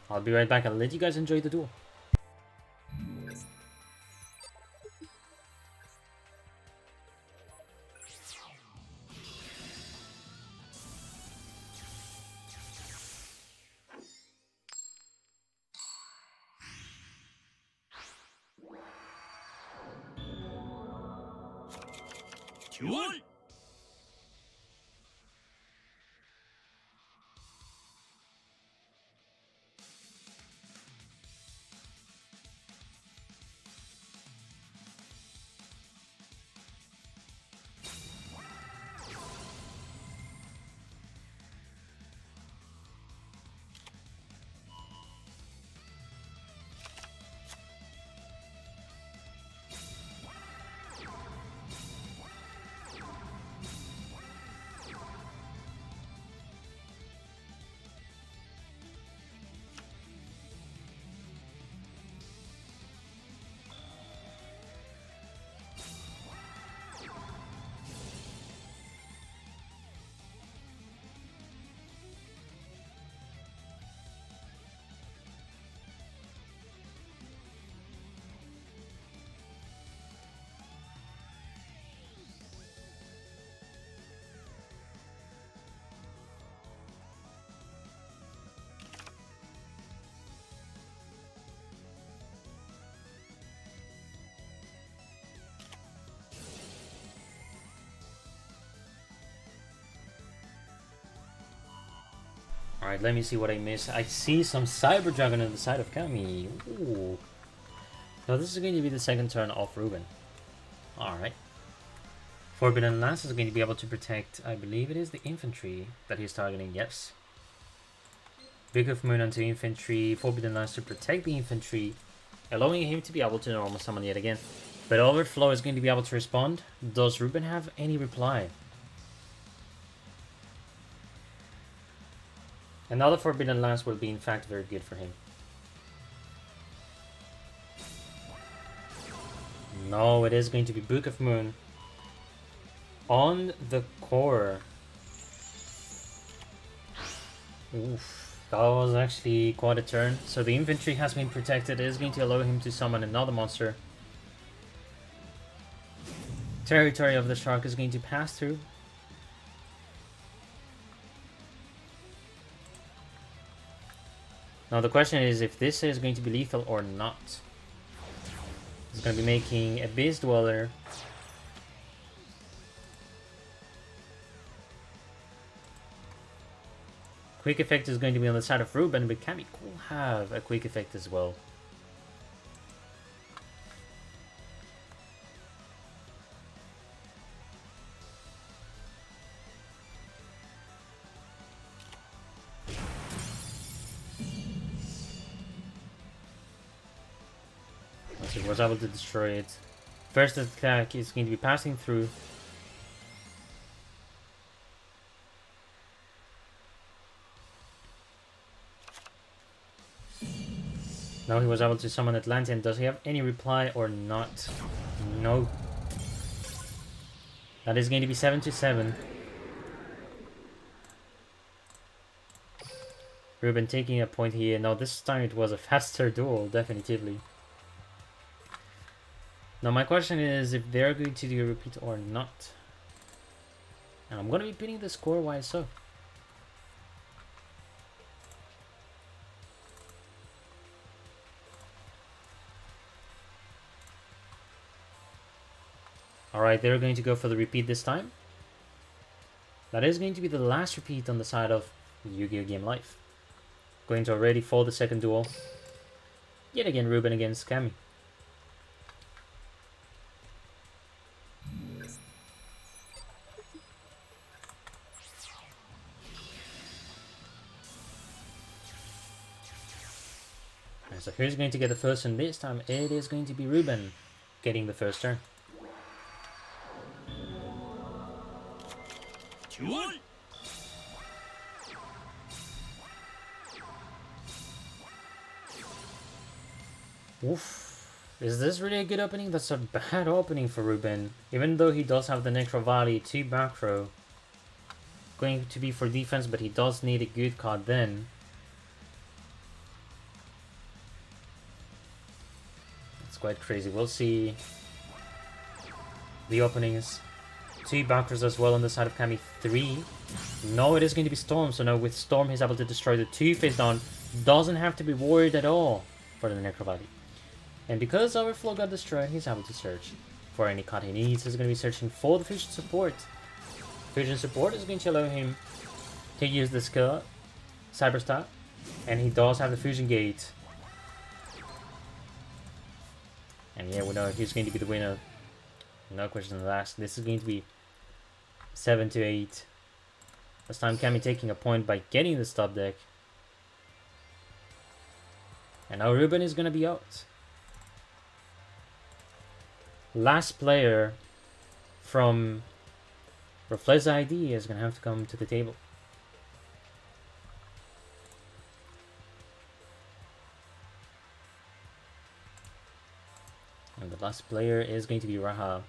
I'll be right back and let you guys enjoy the duel. Duel! Alright, let me see what I missed. I see some Cyber Dragon on the side of Kami. Ooh. Now this is going to be the second turn of Ruben. Alright. Forbidden Lance is going to be able to protect, I believe it is the infantry that he's targeting, yes. Book of Moon onto infantry, Forbidden Lance to protect the infantry, allowing him to be able to normal summon yet again. But Overflow is going to be able to respond. Does Ruben have any reply? Another Forbidden Lance will be in fact very good for him. No, it is going to be Book of Moon. On the core. Oof, that was actually quite a turn. So the infantry has been protected. It is going to allow him to summon another monster. Territory of the shark is going to pass through. Now the question is if this is going to be lethal or not. He's going to be making a Beast Dweller. Quick effect is going to be on the side of Ruben, but Cammy could have a quick effect as well. He was able to destroy it. First attack is going to be passing through. Now he was able to summon Atlantean. Does he have any reply or not? No. That is going to be 7-7. Ruben taking a point here. Now this time it was a faster duel, definitively. Now my question is if they're going to do a repeat or not. And I'm going to be pinning the score, why so? Alright, they're going to go for the repeat this time. That is going to be the last repeat on the side of Yu-Gi-Oh! Game Life. Going to already for the second duel. Yet again, Ruben against Cammy. So who's going to get the first turn this time? It is going to be Ruben getting the first turn. Duel. Oof. Is this really a good opening? That's a bad opening for Ruben. Even though he does have the Necro Valley 2 back row. Going to be for defense, but he does need a good card then. It's quite crazy. We'll see the openings. 2 backers as well on the side of Cammy. 3. No, it is going to be Storm. So now with Storm, he's able to destroy the 2 face down. Doesn't have to be worried at all for the Necro Valley. And because Overflow got destroyed, he's able to search for any card he needs. He's going to be searching for the Fusion Support. Fusion Support is going to allow him to use the skill Cyberstar. And he does have the Fusion Gate. And yeah, we know he's going to be the winner. No question asked. This is going to be 7-8. This time Cammy taking a point by getting the stop deck. And now Ruben is going to be out. Last player from RAFFLESIA ID is going to have to come to the table. And the last player is going to be Raha.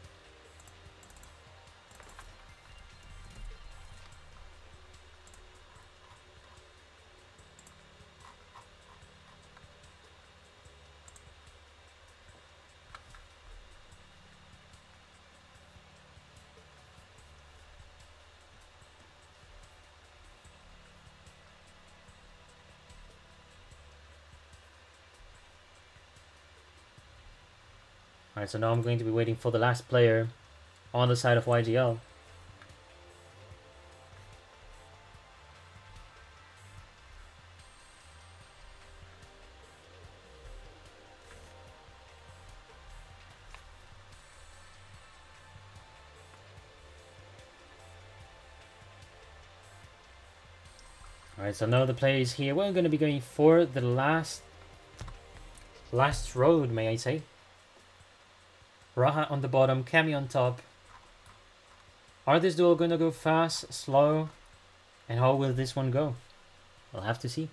Alright, so now I'm going to be waiting for the last player on the side of YGO. Alright, so now the players here. We're going to be going for the last road, may I say. Raha on the bottom, Cammy on top. Are this duel going to go fast, slow? And how will this one go? We'll have to see.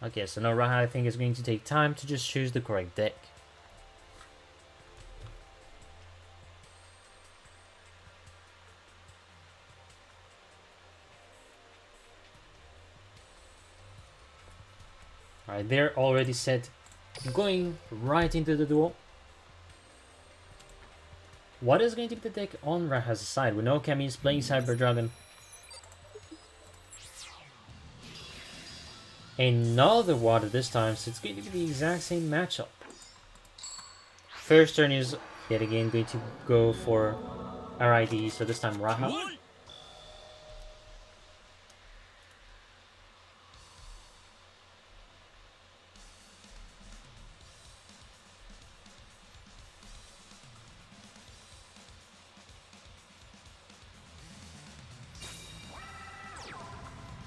Okay, so now Raha I think is going to take time to just choose the correct deck. Alright, they're already set. Going right into the duel. What is going to be the deck on Raha's side? We know Cammy is playing Cyber Dragon. Another water this time, so it's going to be the exact same matchup. First turn is yet again going to go for RID, so this time Raha.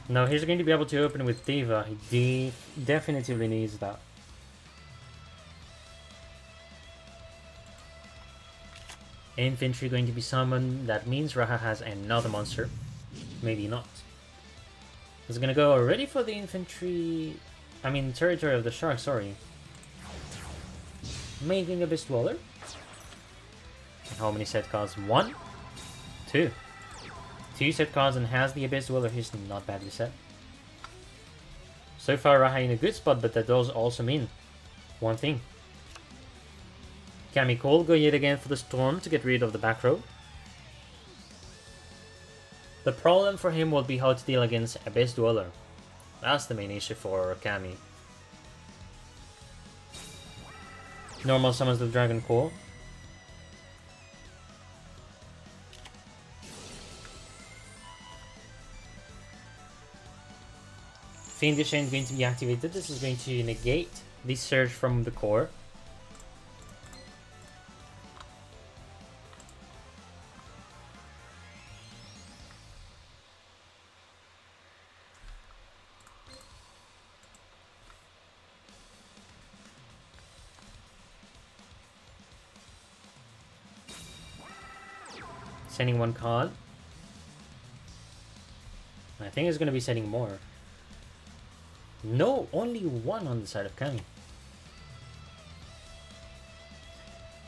Now he's going to be able to open with Diva. He definitely needs that. Infantry going to be summoned. That means Raha has another monster. Maybe not. He's gonna go already for the infantry. I mean, territory of the shark, sorry. Making Abyss Dweller. How many set cards? 1? 2. 2 set cards and has the Abyss Dweller. He's not badly set. So far, Raha in a good spot, but that does also mean one thing. Cammy Cole go yet again for the Storm to get rid of the back row. The problem for him will be how to deal against Abyss Dweller. That's the main issue for Cammy. Normal summons the Dragon Core. Fiendish Chain is going to be activated. This is going to negate the surge from the core. Sending 1 card. I think it's going to be sending more. No, only 1 on the side of Cammy.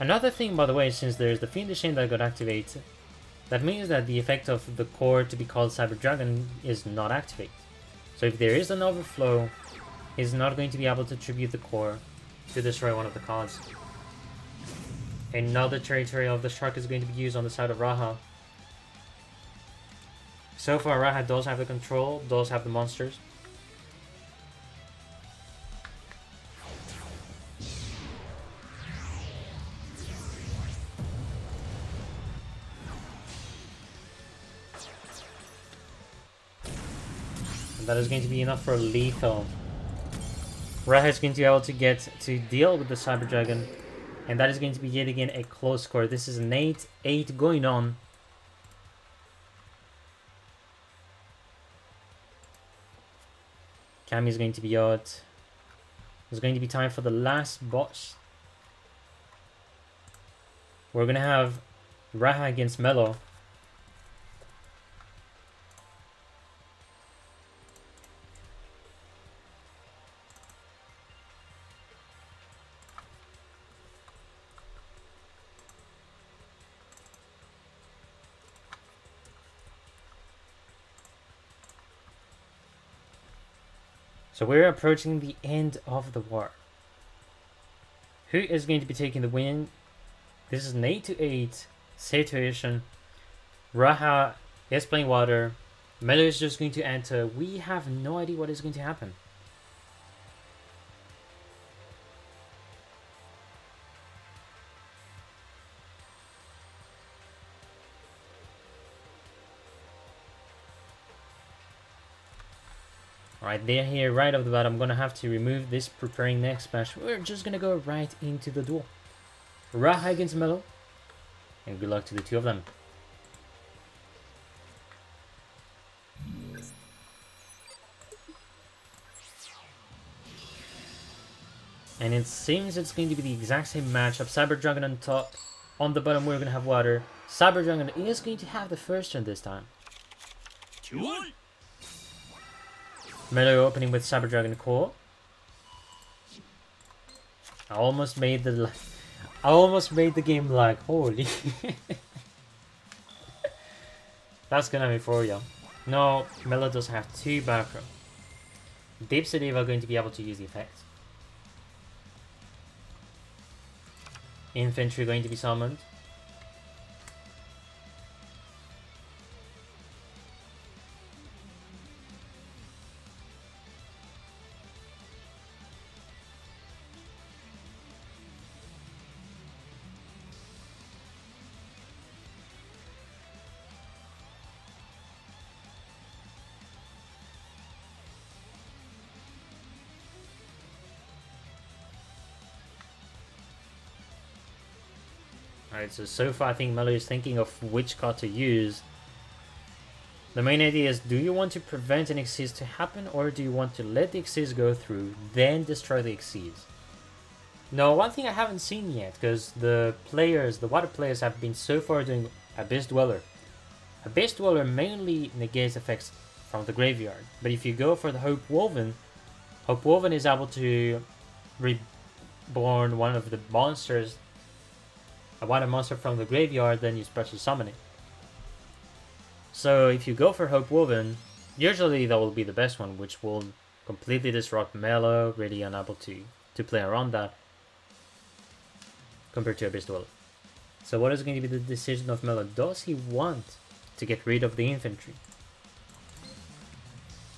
Another thing, by the way, since there's the Fiendish Chain that got activated, that means that the effect of the core to be called Cyber Dragon is not activated. So if there is an overflow, he's not going to be able to tribute the core to destroy one of the cards. Another territory of the shark is going to be used on the side of Raha. So far, Raha does have the control, does have the monsters. And that is going to be enough for lethal. Raha is going to be able to get to deal with the Cyber Dragon. And that is going to be yet again a close score. This is an 8-8 going on. Cammy is going to be out. It's going to be time for the last boss. We're going to have Raha against Mello. So we're approaching the end of the war. Who is going to be taking the win? This is an 8-8 situation. Raha is playing water. Melo is just going to enter. We have no idea what is going to happen. Alright, they're here right off the bat. I'm gonna have to remove this preparing next smash. We're just gonna go right into the duel. Raha against Mello. And good luck to the two of them. And it seems it's going to be the exact same matchup. Cyber Dragon on top. On the bottom, we're gonna have water. Cyber Dragon is going to have the first turn this time. Duel! Mello opening with Cyber Dragon Core. I almost made the game lag. Holy. That's gonna be for you. No, Mello does have 2 back row. Deep Sedative are going to be able to use the effect. Infantry going to be summoned. Alright, so far I think Melo is thinking of which card to use. The main idea is, do you want to prevent an Xyz to happen, or do you want to let the Xyz go through, then destroy the Xyz? No, one thing I haven't seen yet, because the water players have been so far doing Abyss Dweller. Abyss Dweller mainly negates effects from the graveyard, but if you go for the Hope Woven is able to reborn one of the monsters, a water monster from the graveyard, then you special summon it. So if you go for Hope Woven, usually that will be the best one, which will completely disrupt Melo, really unable to play around that, compared to Abyss Dweller. So what is going to be the decision of Melo? Does he want to get rid of the infantry?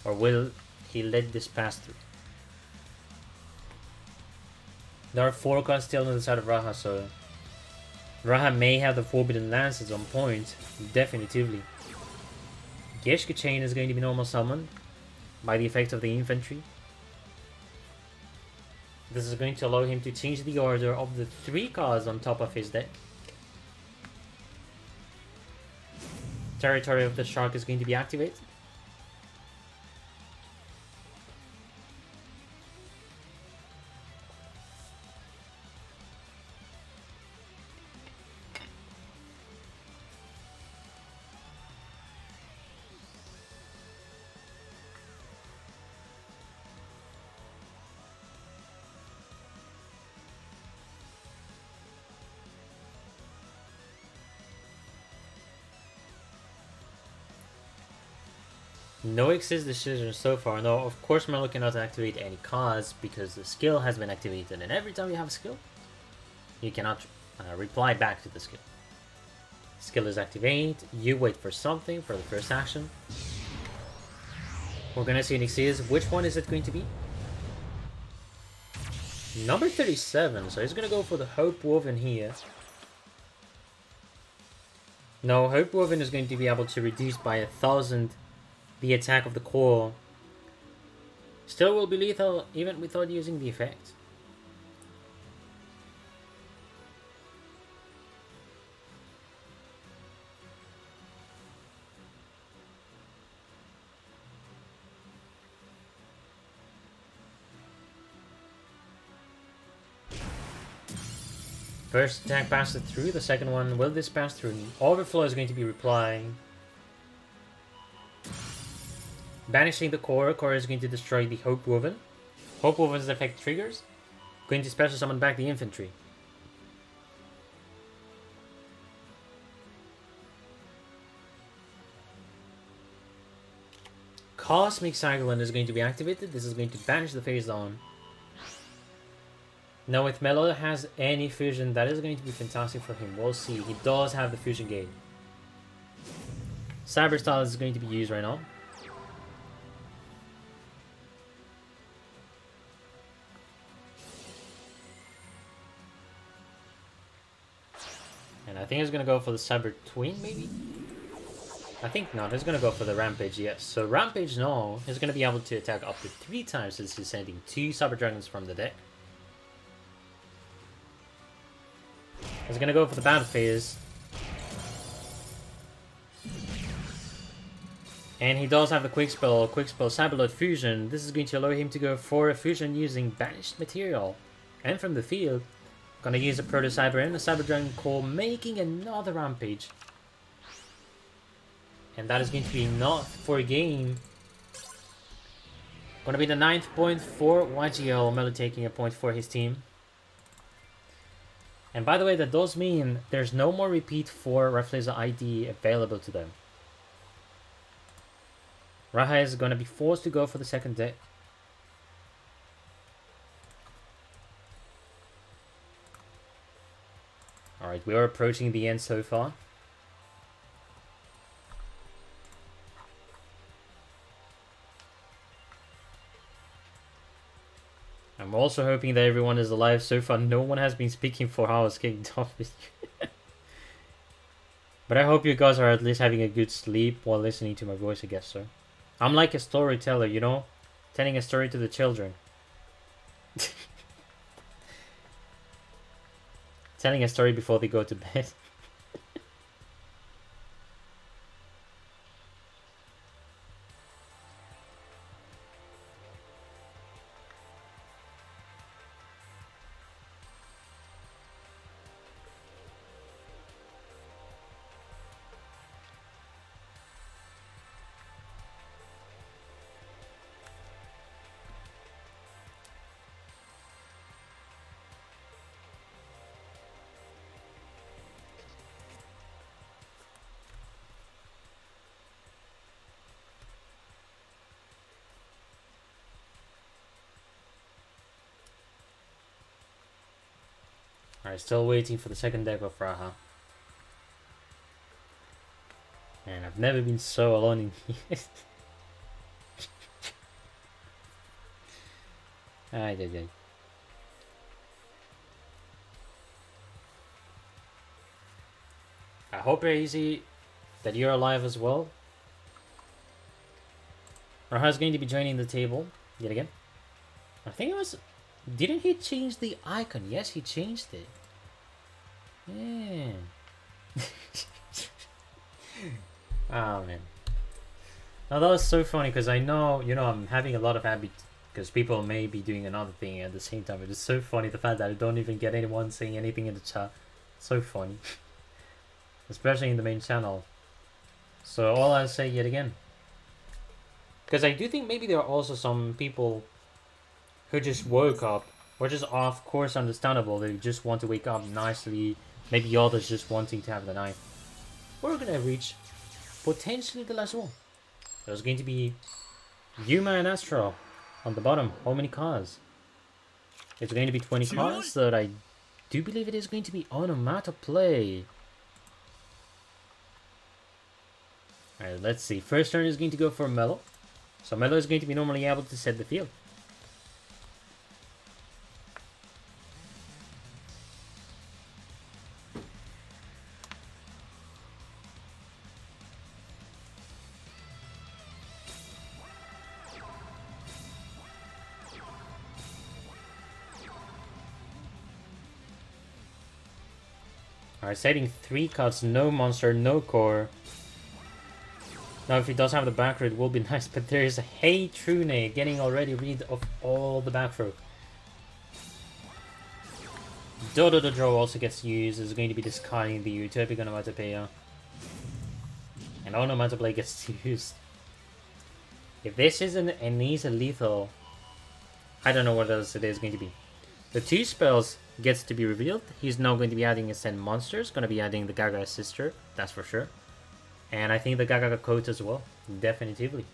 Or will he let this pass through? There are 4 cards still on the side of Raha, so Raha may have the Forbidden Lances on point, definitively. Geshka Chain is going to be normal summoned by the effect of the infantry. This is going to allow him to change the order of the 3 cards on top of his deck. Territory of the Shark is going to be activated. No Xyz decision so far. No, of course Melo cannot activate any cards because the skill has been activated, and every time you have a skill, you cannot reply back to the skill. Skill is activated, you wait for something for the first action. We're gonna see an Xyz. Which one is it going to be? Number 37, so he's gonna go for the Hope Woven here. No, Hope Woven is going to be able to reduce by 1,000 the attack of the core. Still will be lethal even without using the effect. First attack passed it through, the second one, will this pass through? Overflow is going to be replying. Banishing the core, core is going to destroy the Hope Woven. Hope Woven's effect triggers. Going to special summon back the infantry. Cosmic Cyclone is going to be activated. This is going to banish the Phase Dawn. Now if Melo has any fusion, that is going to be fantastic for him. We'll see. He does have the fusion gate. Cyber Style is going to be used right now. And I think he's going to go for the Cyber Twin, maybe? I think not. He's going to go for the Rampage, yes. So Rampage, no. He's going to be able to attack up to 3 times since he's sending 2 Cyber Dragons from the deck. He's going to go for the Battle Phase. And he does have the Quick Spell Cyberlord Fusion. This is going to allow him to go for a fusion using Banished Material. And from the field, gonna use a Proto Cyber and a Cyber Dragon Core, making another Rampage. And that is going to be enough for a game. Gonna be the 9th point for YGO, Melo taking a point for his team. And by the way, that does mean there's no more repeat for RAFFLESIA ID available to them. Raha is gonna be forced to go for the second deck. Alright, we are approaching the end so far. I'm also hoping that everyone is alive. So far, no one has been speaking for hours kicked off with you. But I hope you guys are at least having a good sleep while listening to my voice, I guess so. I'm like a storyteller, you know? Telling a story to the children. Telling a story before they go to bed. Alright, still waiting for the second deck of Raha. And I've never been so alone in here. Ay, ay, ay. I hope, Easy, that you're alive as well. Raha's going to be joining the table yet again. I think it was... Didn't he change the icon? Yes, he changed it. Yeah. Oh, man. Now, that was so funny because I know, you know, I'm having a lot of habit because people may be doing another thing at the same time. It is so funny, the fact that I don't even get anyone saying anything in the chat. So funny. Especially in the main channel. So, all I'll say yet again. Because I do think maybe there are also some people who just woke up, which is of course understandable. They just want to wake up nicely. Maybe others just wanting to have the night. We're gonna reach potentially the last one. There's going to be Yuma and Astro on the bottom. How many cards? It's going to be 20 cards, so I do believe it is going to be onomatoplay. Alright, let's see. First turn is going to go for Mello. So Mello is going to be normally able to set the field. Alright, setting 3 cards, no monster, no core. Now if he does have the back row, it will be nice, but there is a Hey Trune getting already rid of all the back row. Dodo the Draw also gets used, is going to be discarding the Utopic Onomatopoeia. And Onomatopoeia gets used. If this isn't an easy lethal, I don't know what else it is going to be. The 2 spells gets to be revealed. He's now going to be adding Ascend Monsters, going to be adding the Gaga Sister, that's for sure. And I think the Gaga coat as well, definitively.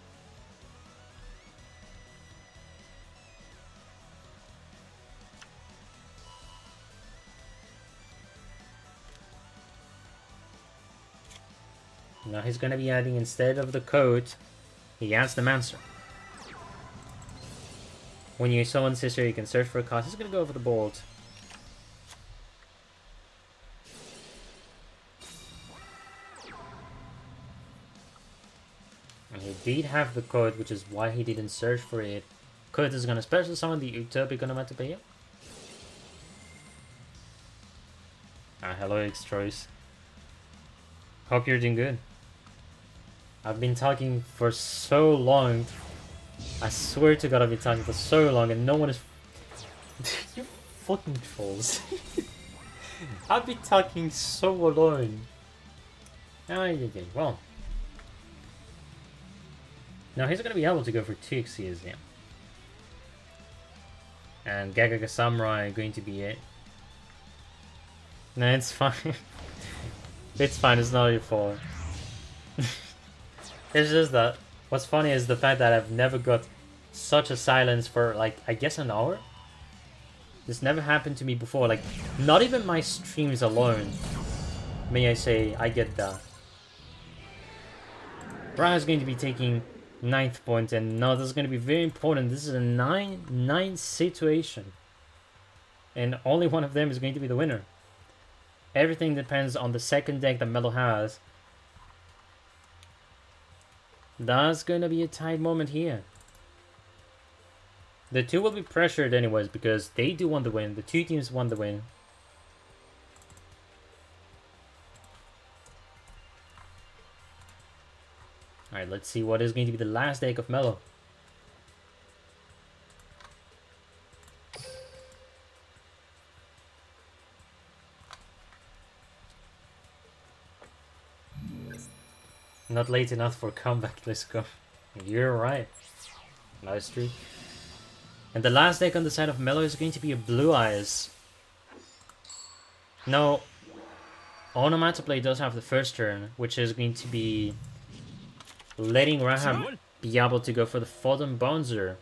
Now he's going to be adding, instead of the coat, he adds the Mancer. When you summon Sister, you can search for a cost. He's going to go over the bolt. And he did have the code, which is why he didn't search for it. Code is going to special summon the Utopic Onomatopoeia. Hello X-Troyes. Hope you're doing good. I've been talking for so long. I swear to God I've been talking for so long and no one is... You fucking trolls. I've been talking so alone. Well. Now he's going to be able to go for 2 Xias now. And Gagaga Samurai going to be it. No, it's fine. It's fine, it's not your fault. It's just that what's funny is the fact that I've never got such a silence for like, I guess an hour? This never happened to me before, like, not even my streams alone. May I say, I get that. Raha is going to be taking 9th point, and now this is going to be very important. This is a 9-9 situation. And only one of them is going to be the winner. Everything depends on the second deck that Melo has. That's going to be a tight moment here. The two will be pressured anyways because they do want the win. The two teams want the win. Alright, let's see what is going to be the last deck of Melo. Not late enough for comeback, let's go. You're right. Nice tree. And the last deck on the side of Melo is going to be a Blue Eyes. Now, Onomatoplay does have the first turn, which is going to be letting Rahab be able to go for the Fodden Bonzer,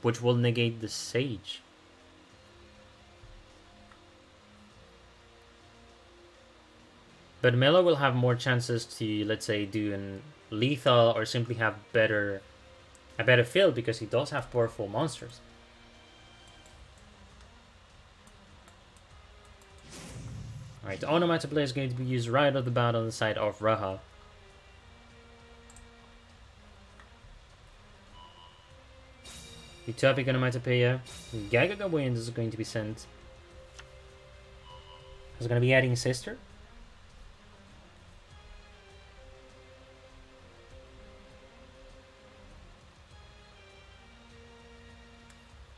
which will negate the Sage. But Melo will have more chances to, let's say, do an lethal or simply have a better field because he does have powerful monsters. Alright, the Onomatopoeia is going to be used right off the bat on the side of Raha. Utopic Onomatopoeia. Gagaga Wind is going to be sent. Is going to be adding Sister.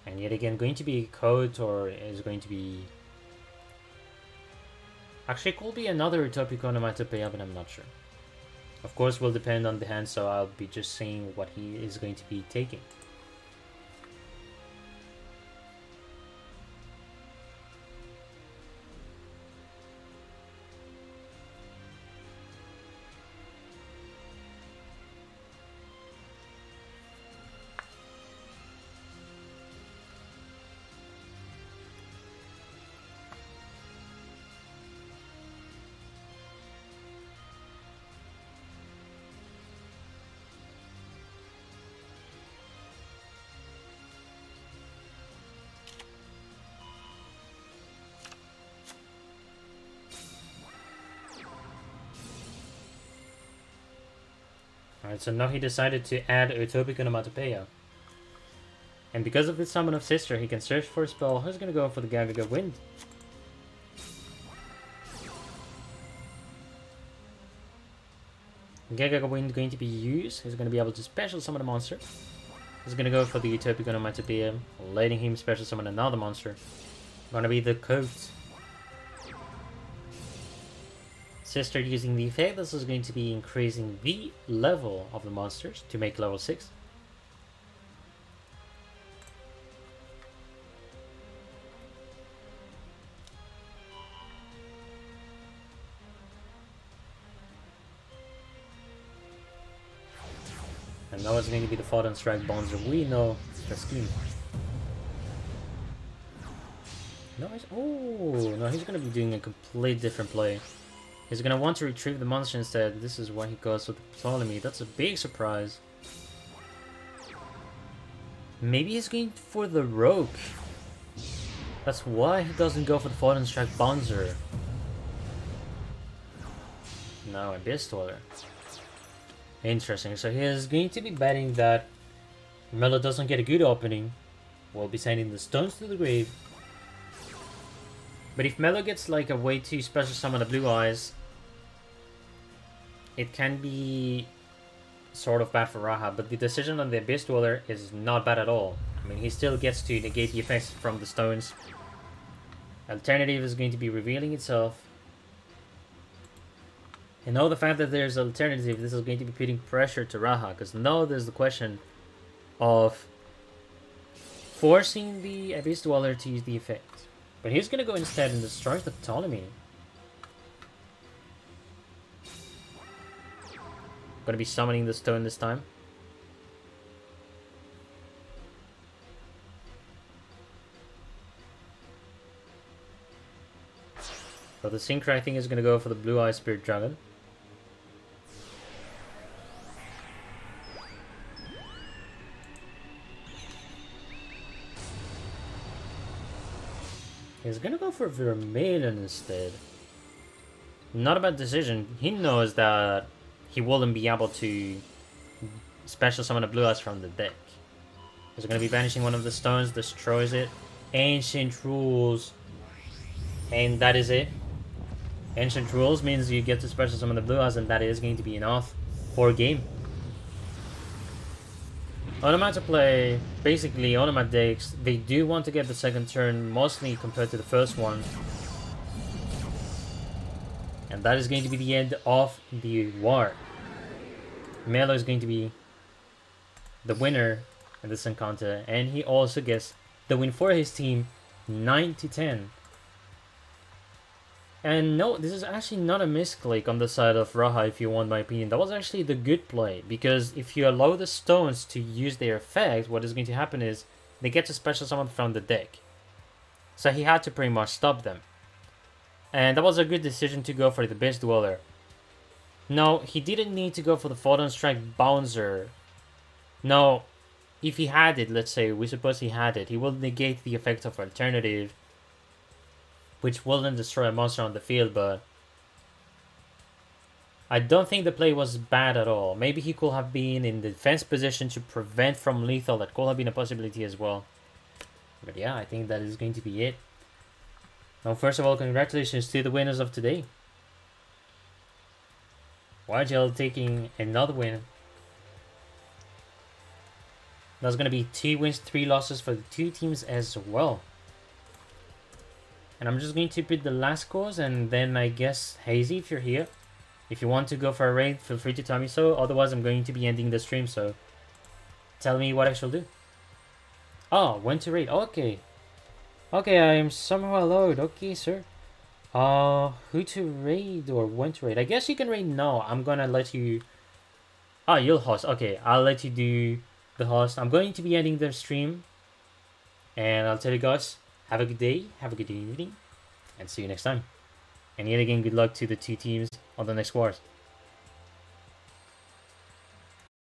And yet again, going to be Code, or is going to be... Actually, it could be another Utopic Onomatopoeia, but I'm not sure. Of course, will depend on the hand, so I'll be just saying what he is going to be taking. Alright, so now he decided to add Utopic Onomatopoeia. And because of the summon of Sister, he can search for a spell. He's gonna go for the Gagaga Wind. Gagaga Wind going to be used. He's gonna be able to special summon a monster. He's gonna go for the Utopic Onomatopoeia, letting him special summon another monster. Gonna be the Coat. Sister using the effect, this is going to be increasing the level of the monsters to make level 6. And now it's going to be the Fodden Strike Bonzer. We know the scheme. No, he's going to be doing a complete different play. He's going to want to retrieve the monster instead. This is why he goes with the Ptolemy. That's a big surprise. Maybe he's going for the Rogue. That's why he doesn't go for the Fodden Strike Bonzer. No, Abyss Dweller. Interesting. So he is going to be betting that Melo doesn't get a good opening. We'll be sending the stones to the grave. But if Melo gets like a way to special summon the Blue Eyes, it can be sort of bad for Raha, but the decision on the Abyss Dweller is not bad at all. I mean, he still gets to negate the effects from the stones. Alternative is going to be revealing itself. And now the fact that there's an alternative, this is going to be putting pressure to Raha, because now there's the question of forcing the Abyss Dweller to use the effect. But he's going to go instead and destroy the Ptolemy. Going to be summoning the stone this time. So the Synchro, I think, is going to go for the Blue Eye Spirit Dragon. He's going to go for Vermilion instead. Not a bad decision. He knows that he wouldn't be able to special summon a Blue Eyes from the deck. He's going to be banishing one of the stones, destroys it. Ancient Rules. And that is it. Ancient Rules means you get to special summon the Blue Eyes, and that is going to be enough for game. Onomat play, basically Onomat decks, they do want to get the second turn mostly compared to the first one. And that is going to be the end of the war. Melo is going to be the winner in this encounter, and he also gets the win for his team, 9-10. And no, this is actually not a misclick on the side of Raha, if you want my opinion. That was actually the good play, because if you allow the stones to use their effect, what is going to happen is they get to special summon from the deck. So he had to pretty much stop them. And that was a good decision to go for the Base Dweller. No, he didn't need to go for the Photon Strike Bouncer. No, if he had it, let's say, we suppose he had it, he will negate the effect of Alternative, which wouldn't destroy a monster on the field, but I don't think the play was bad at all. Maybe he could have been in the defense position to prevent from lethal. That could have been a possibility as well. But yeah, I think that is going to be it. Now, first of all, congratulations to the winners of today. YGO taking another win. That's going to be 2 wins, 3 losses for the 2 teams as well. And I'm just going to put the last scores, and then I guess, Hazy, if you're here, if you want to go for a raid, feel free to tell me so. Otherwise, I'm going to be ending the stream, so tell me what I shall do. Oh, when to raid. Okay. Okay, I am somehow allowed. Okay, sir. Who to raid or when to raid? I guess you can raid now. I'm gonna let you... Ah, you'll host. Okay, I'll let you do the host. I'm going to be ending the stream. And I'll tell you guys, have a good day, have a good evening, and see you next time. And yet again, good luck to the 2 teams on the next wars.